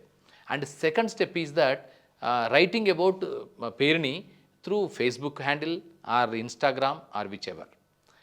And second step is that writing about Perini through Facebook handle or Instagram or whichever.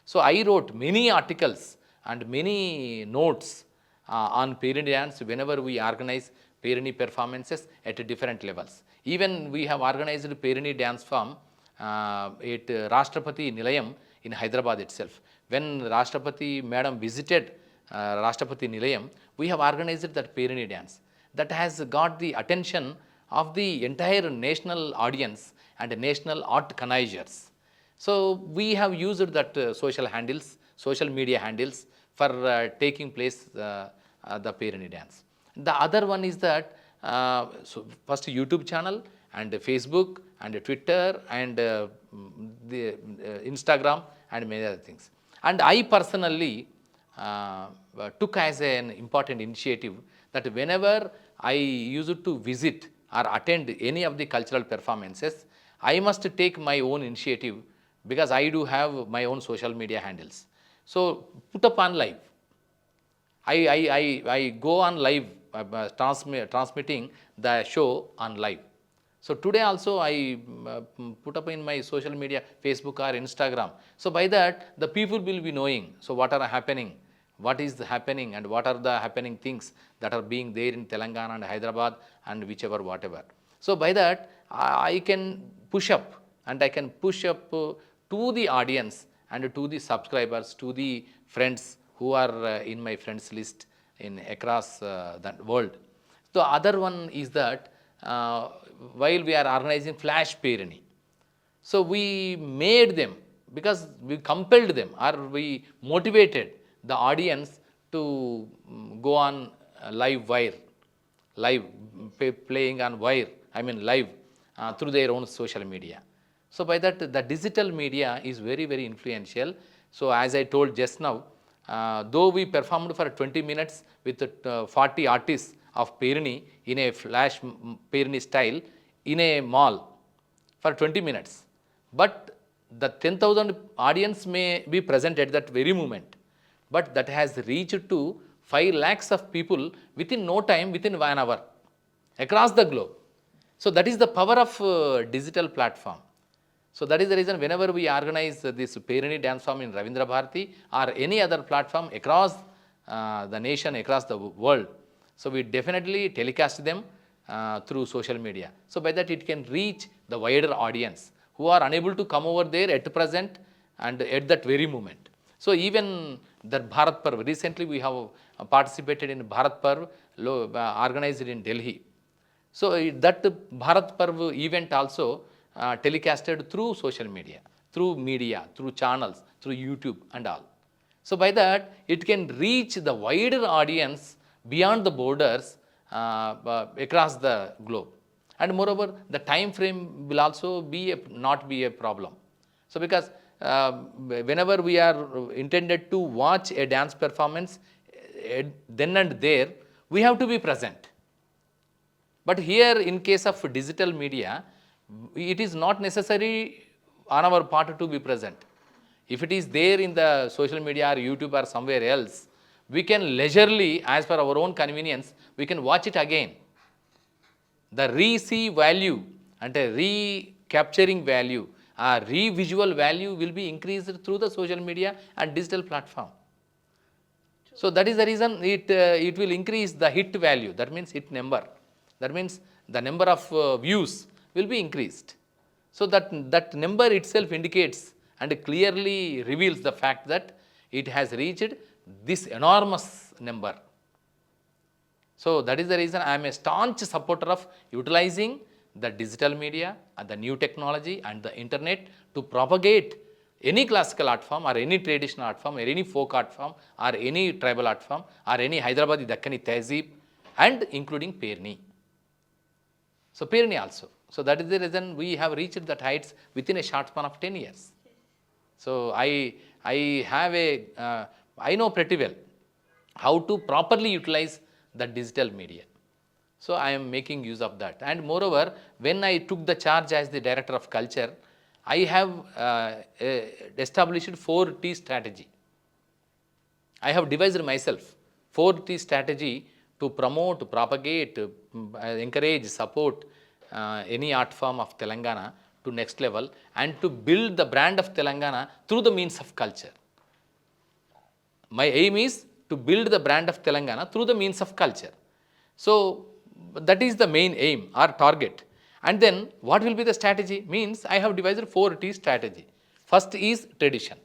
So I wrote many articles and many notes on Perini dance whenever we organize Perini performances at different levels. Even we have organized Perini dance form at Rashtrapati Nilayam in Hyderabad itself. When Rashtrapati Madam visited Rashtrapati Nilayam, we have organized that Perini dance. That has got the attention of the entire national audience and national art connoisseurs. So we have used that social handles, social media handles for taking place the Perini dance. The other one is that so first YouTube channel and Facebook and Twitter and the Instagram and many other things. And I personally took as an important initiative that whenever I used to visit or attend any of the cultural performances, I must take my own initiative, because I do have my own social media handles. So put up on live. I go on live, transmitting the show on live. So today also I put up in my social media, Facebook or Instagram. So by that the people will be knowing, so what are happening, what is happening, and what are the happening things that are being there in Telangana and Hyderabad and whichever whatever. So by that I can push up, and I can push up to the audience and to the subscribers, to the friends who are in my friends list in across the world. The other one is that while we are organizing Flash Perini, so we made them, because we compelled them or we motivated the audience to go on live wire, live playing on wire, I mean live through their own social media. So by that the digital media is very, very influential. So as I told just now, though we performed for 20 minutes with 40 artists of Perini in a flash Perini style in a mall for 20 minutes, but the 10,000 audience may be present at that very moment, but that has reached to 5 lakhs of people within no time, within 1 hour across the globe. So that is the power of digital platform. So that is the reason whenever we organize this Perini dance form in Ravindra Bharati or any other platform across the nation, across the world, so we definitely telecast them through social media. So by that it can reach the wider audience who are unable to come over there at present and at that very moment. So even the Bharat Parv, recently we have participated in Bharat Parv organized in Delhi. So that Bharat Parv event also telecasted through social media, through channels, through YouTube and all. So by that it can reach the wider audience beyond the borders across the globe. And moreover, the time frame will also be not be a problem. So because whenever we are intended to watch a dance performance, then and there, we have to be present. But here in case of digital media, it is not necessary on our part to be present. If it is there in the social media or YouTube or somewhere else, we can leisurely, as per our own convenience, we can watch it again. The re-see value and a recapturing value, re-visual value will be increased through the social media and digital platform. So that is the reason it will increase the hit value, that means hit number. That means the number of views will be increased. So that number itself indicates and clearly reveals the fact that it has reached this enormous number. So that is the reason I am a staunch supporter of utilizing the digital media and the new technology and the internet to propagate any classical art form or any traditional art form or any folk art form or any tribal art form or any Hyderabadi Dakkani Tehzeeb and including Perini. So Perini also. So that is the reason we have reached that heights within a short span of 10 years. So I have I know pretty well how to properly utilize the digital media. So I am making use of that. And moreover, when I took the charge as the Director of Culture, I have established 4T strategy. I have devised myself 4T strategy to promote, propagate, encourage, support any art form of Telangana to next level and to build the brand of Telangana through the means of culture. My aim is to build the brand of Telangana through the means of culture. So that is the main aim or target. And then what will be the strategy? Means I have devised 4T strategy. First is tradition.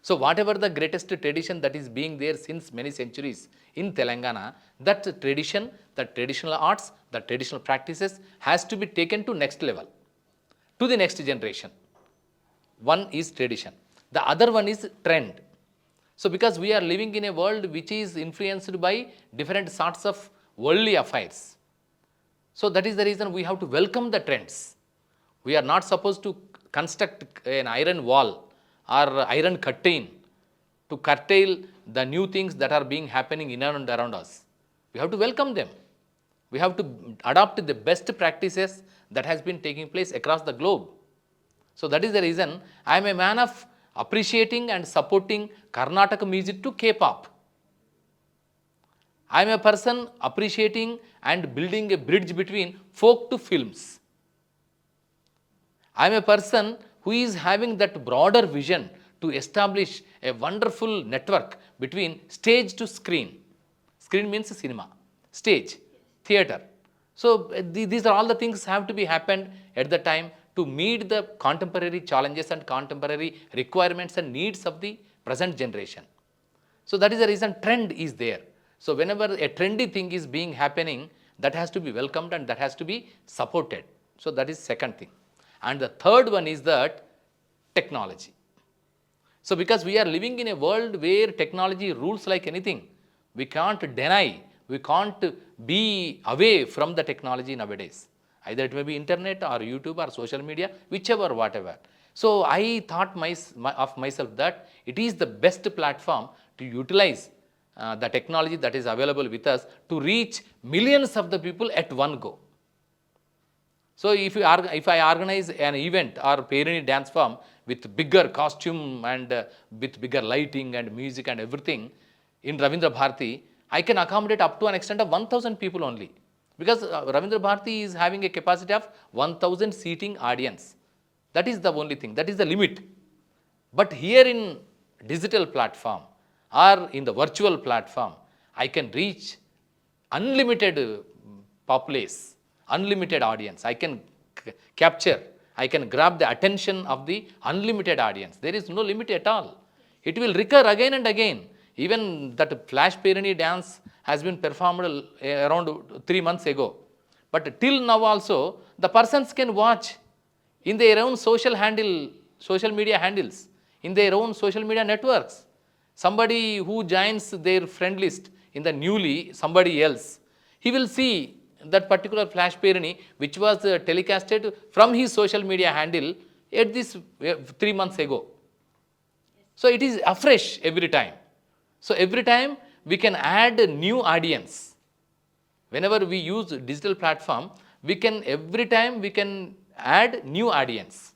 So whatever the greatest tradition that is being there since many centuries in Telangana, that tradition, the traditional arts, the traditional practices has to be taken to next level, to the next generation. One is tradition. The other one is trend. So because we are living in a world which is influenced by different sorts of worldly affairs. So that is the reason we have to welcome the trends. We are not supposed to construct an iron wall or iron curtain to curtail the new things that are being happening in and around us. We have to welcome them. We have to adopt the best practices that has been taking place across the globe. So that is the reason I am a man of appreciating and supporting Karnataka music to K-pop. I am a person appreciating and building a bridge between folk to films. I am a person who is having that broader vision to establish a wonderful network between stage to screen. Screen means cinema, stage, theatre. So these are all the things have to be happened at the time to meet the contemporary challenges and contemporary requirements and needs of the present generation. So that is the reason trend is there. So whenever a trendy thing is being happening, that has to be welcomed and that has to be supported. So that is second thing. And the third one is that technology. So because we are living in a world where technology rules like anything, we can't deny, we can't be away from the technology nowadays. Either it may be internet or YouTube or social media, whichever, whatever. So I thought of myself that it is the best platform to utilize the technology that is available with us to reach millions of the people at one go. So if I organize an event or Perini dance form with bigger costume and with bigger lighting and music and everything in Ravindra Bharati, I can accommodate up to an extent of 1,000 people only. Because Ravindra Bharati is having a capacity of 1,000 seating audience. That is the only thing, that is the limit. But here in digital platform or in the virtual platform, I can reach unlimited populace, unlimited audience. I can capture, I can grab the attention of the unlimited audience. There is no limit at all. It will recur again and again. Even that flash Perini dance has been performed around 3 months ago. But till now also, the persons can watch in their own social media handles, in their own social media networks. Somebody who joins their friend list in the newly, somebody else, he will see that particular flash Perini which was telecasted from his social media handle at this 3 months ago. So it is afresh every time. So every time we can add a new audience. Whenever we use digital platform, we can every time we can add new audience.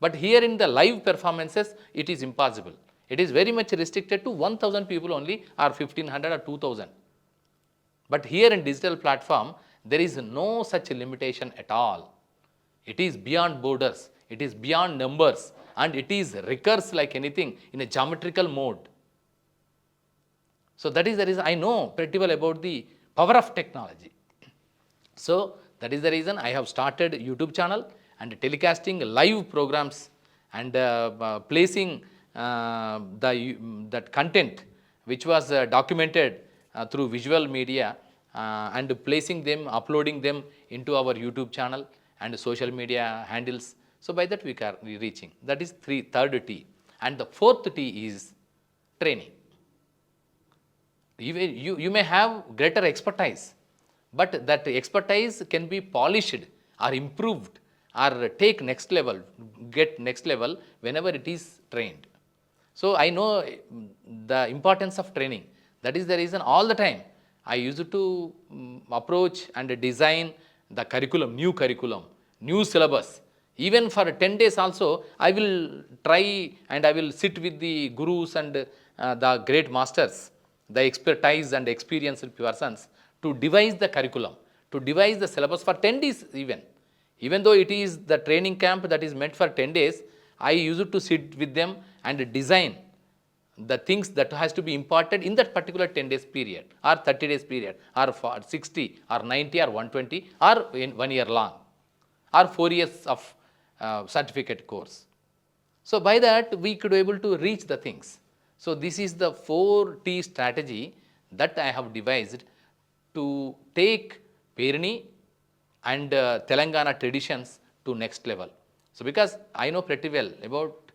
But here in the live performances, it is impossible. It is very much restricted to 1000 people only, or 1500 or 2000. But here in digital platform, there is no such limitation at all. It is beyond borders, it is beyond numbers, and it is recurs like anything in a geometrical mode. So that is the reason I know pretty well about the power of technology. So that is the reason I have started YouTube channel and telecasting live programs and placing that content which was documented through visual media and placing them, uploading them into our YouTube channel and social media handles. So by that we are reaching. That is third T. And the fourth T is training. You may have greater expertise, but that expertise can be polished or improved or take next level, get next level whenever it is trained. So I know the importance of training. That is the reason all the time I used to approach and design the curriculum, new syllabus. Even for 10 days also, I will try and I will sit with the gurus and the great masters, the expertise and experienced persons to devise the curriculum, to devise the syllabus for 10 days even. Even though it is the training camp that is meant for 10 days, I used to sit with them and design the things that has to be imparted in that particular 10 days period or 30 days period or 60 or 90 or 120 or in 1 year long or 4 years of certificate course. So by that we could able to reach the things. So this is the 4T strategy that I have devised to take PERINI and Telangana traditions to next level. So because I know pretty well about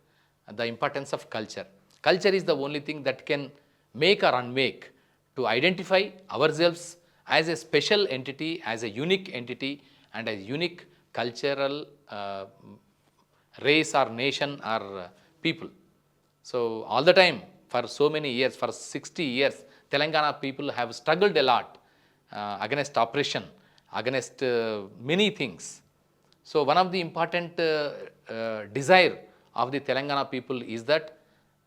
the importance of culture. Culture is the only thing that can make or unmake to identify ourselves as a special entity, as a unique entity and a unique cultural race or nation or people. So all the time for so many years, for 60 years, Telangana people have struggled a lot against oppression, against many things. So one of the important desire of the Telangana people is that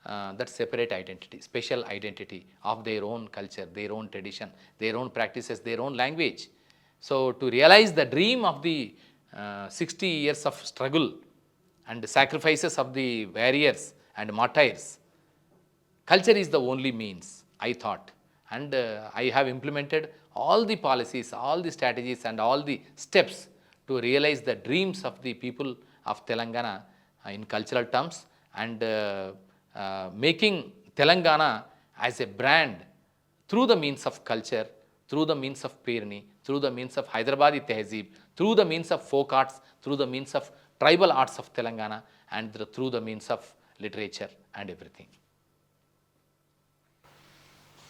that separate identity, special identity of their own culture, their own tradition, their own practices, their own language. So to realize the dream of the 60 years of struggle and sacrifices of the warriors and martyrs, culture is the only means, I thought. And I have implemented all the policies, all the strategies and all the steps to realize the dreams of the people of Telangana in cultural terms and making Telangana as a brand through the means of culture, through the means of PERINI, through the means of Hyderabadi Tehzeeb, through the means of folk arts, through the means of tribal arts of Telangana and through the means of literature and everything.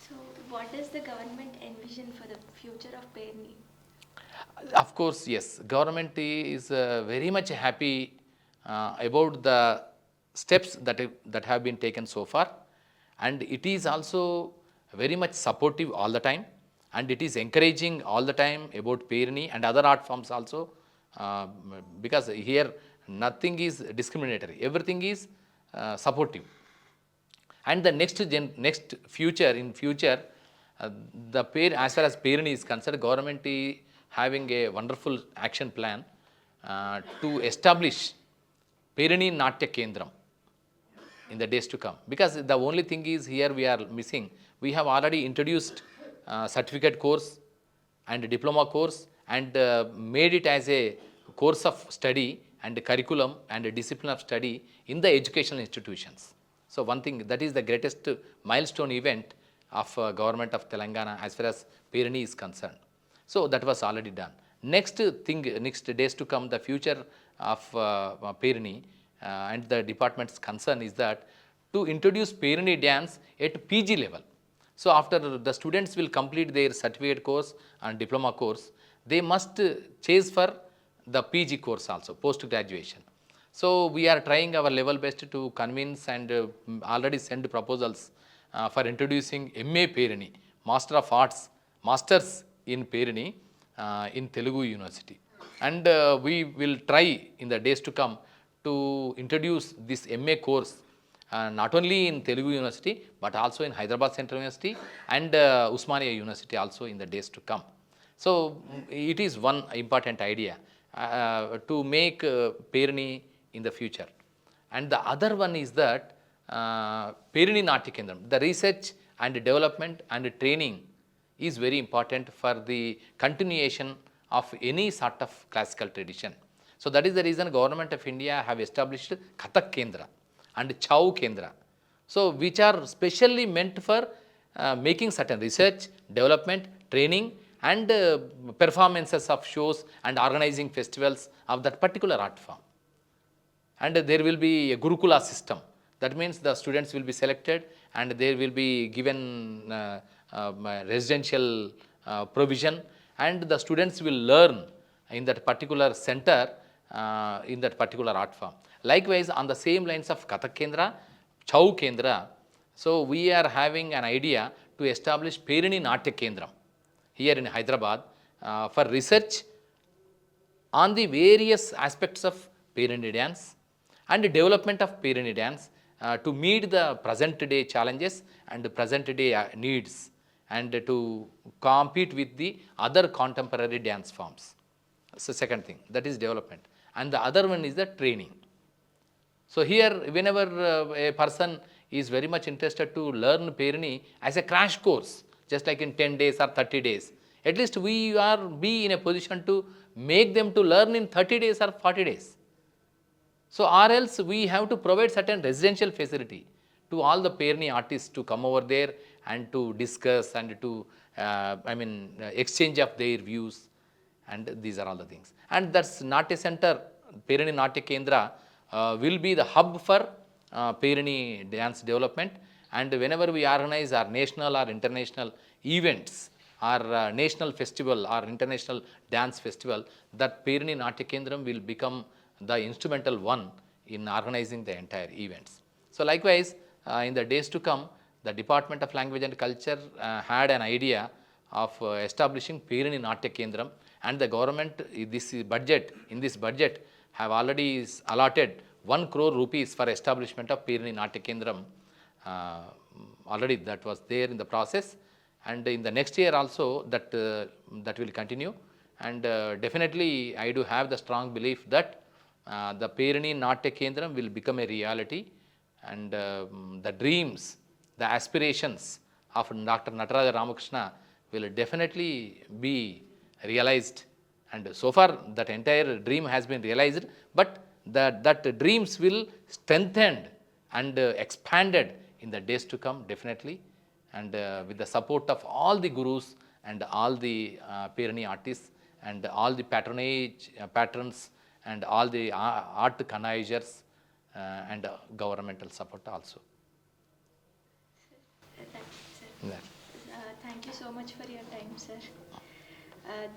So what does the government envision for the future of PERINI? Of course, yes. Government is very much happy about the steps that have been taken so far, and it is also very much supportive all the time, and it is encouraging all the time about PERINI and other art forms also, because here nothing is discriminatory, everything is supportive. And the next future, in future, as far as PERINI is concerned, government is having a wonderful action plan to establish PERINI Natya Kendram in the days to come. Because the only thing is here we are missing. We have already introduced certificate course and diploma course and made it as a course of study and curriculum and a discipline of study in the educational institutions. So one thing, that is the greatest milestone event of government of Telangana as far as PERINI is concerned. So that was already done. Next thing, next days to come, the future of PERINI and the department's concern is that to introduce PERINI dance at PG level. So after the students will complete their certificate course and diploma course, they must chase for the PG course also, post graduation. So we are trying our level best to convince and already send proposals for introducing MA Perini, Master of Arts, Masters in Perini in Telugu University. And we will try in the days to come to introduce this MA course not only in Telugu University but also in Hyderabad Central University and Usmania University also in the days to come. So it is one important idea to make Perini in the future. And the other one is that Perini Natyam, the research and development and training is very important for the continuation of any sort of classical tradition. So that is the reason Government of India have established Kathak Kendra and Chau Kendra. So which are specially meant for making certain research, development, training and performances of shows and organizing festivals of that particular art form. And there will be a Gurukula system. That means the students will be selected and they will be given residential provision and the students will learn in that particular center in that particular art form. Likewise, on the same lines of Kathak Kendra, Chau Kendra, so we are having an idea to establish Perini Natya Kendram here in Hyderabad for research on the various aspects of Perini dance and development of Perini dance to meet the present day challenges and present day needs and to compete with the other contemporary dance forms. So second thing, that is development. And the other one is the training. So here, whenever a person is very much interested to learn Perini as a crash course, just like in 10 days or 30 days, at least we are be in a position to make them to learn in 30 days or 40 days. So or else we have to provide certain residential facility to all the Perini artists to come over there and to discuss and to exchange of their views, and these are all the things. And that's Natya Center, Perini Natya Kendra will be the hub for Perini dance development. And whenever we organize our national or international events or national festival or international dance festival, that Perini Natya Kendram will become the instrumental one in organizing the entire events. So likewise, in the days to come, the Department of Language and Culture had an idea of establishing Perini Natya Kendram, and the government in this budget have already allotted 1 crore rupees for establishment of Perini Natya Kendram. Already that was there in the process, and in the next year also that will continue. And definitely I do have the strong belief that the Perini Natya Kendram will become a reality, and the dreams, the aspirations of Dr. Nataraja Ramakrishna will definitely be realized. And so far that entire dream has been realized, but that dreams will strengthened and expanded in the days to come definitely, and with the support of all the gurus and all the Perini artists and all the patrons and all the art connoisseurs and governmental support also. Sir, thank you so much for your time, sir.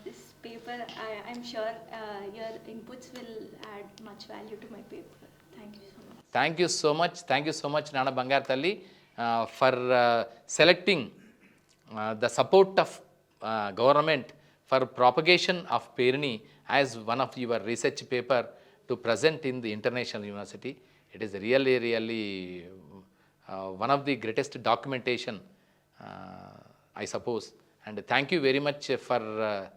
This paper, I'm sure your inputs will add much value to my paper. Thank you so much. Thank you so much. Thank you so much, Nana Bangar Talli, for selecting the support of government for propagation of Perini as one of your research paper to present in the international university. It is really one of the greatest documentation, I suppose. And thank you very much for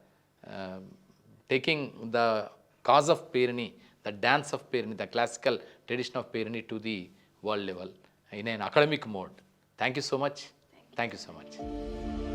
taking the cause of Perini, the dance of Perini, the classical tradition of Perini to the world level in an academic mode. Thank you so much. Thank you so much.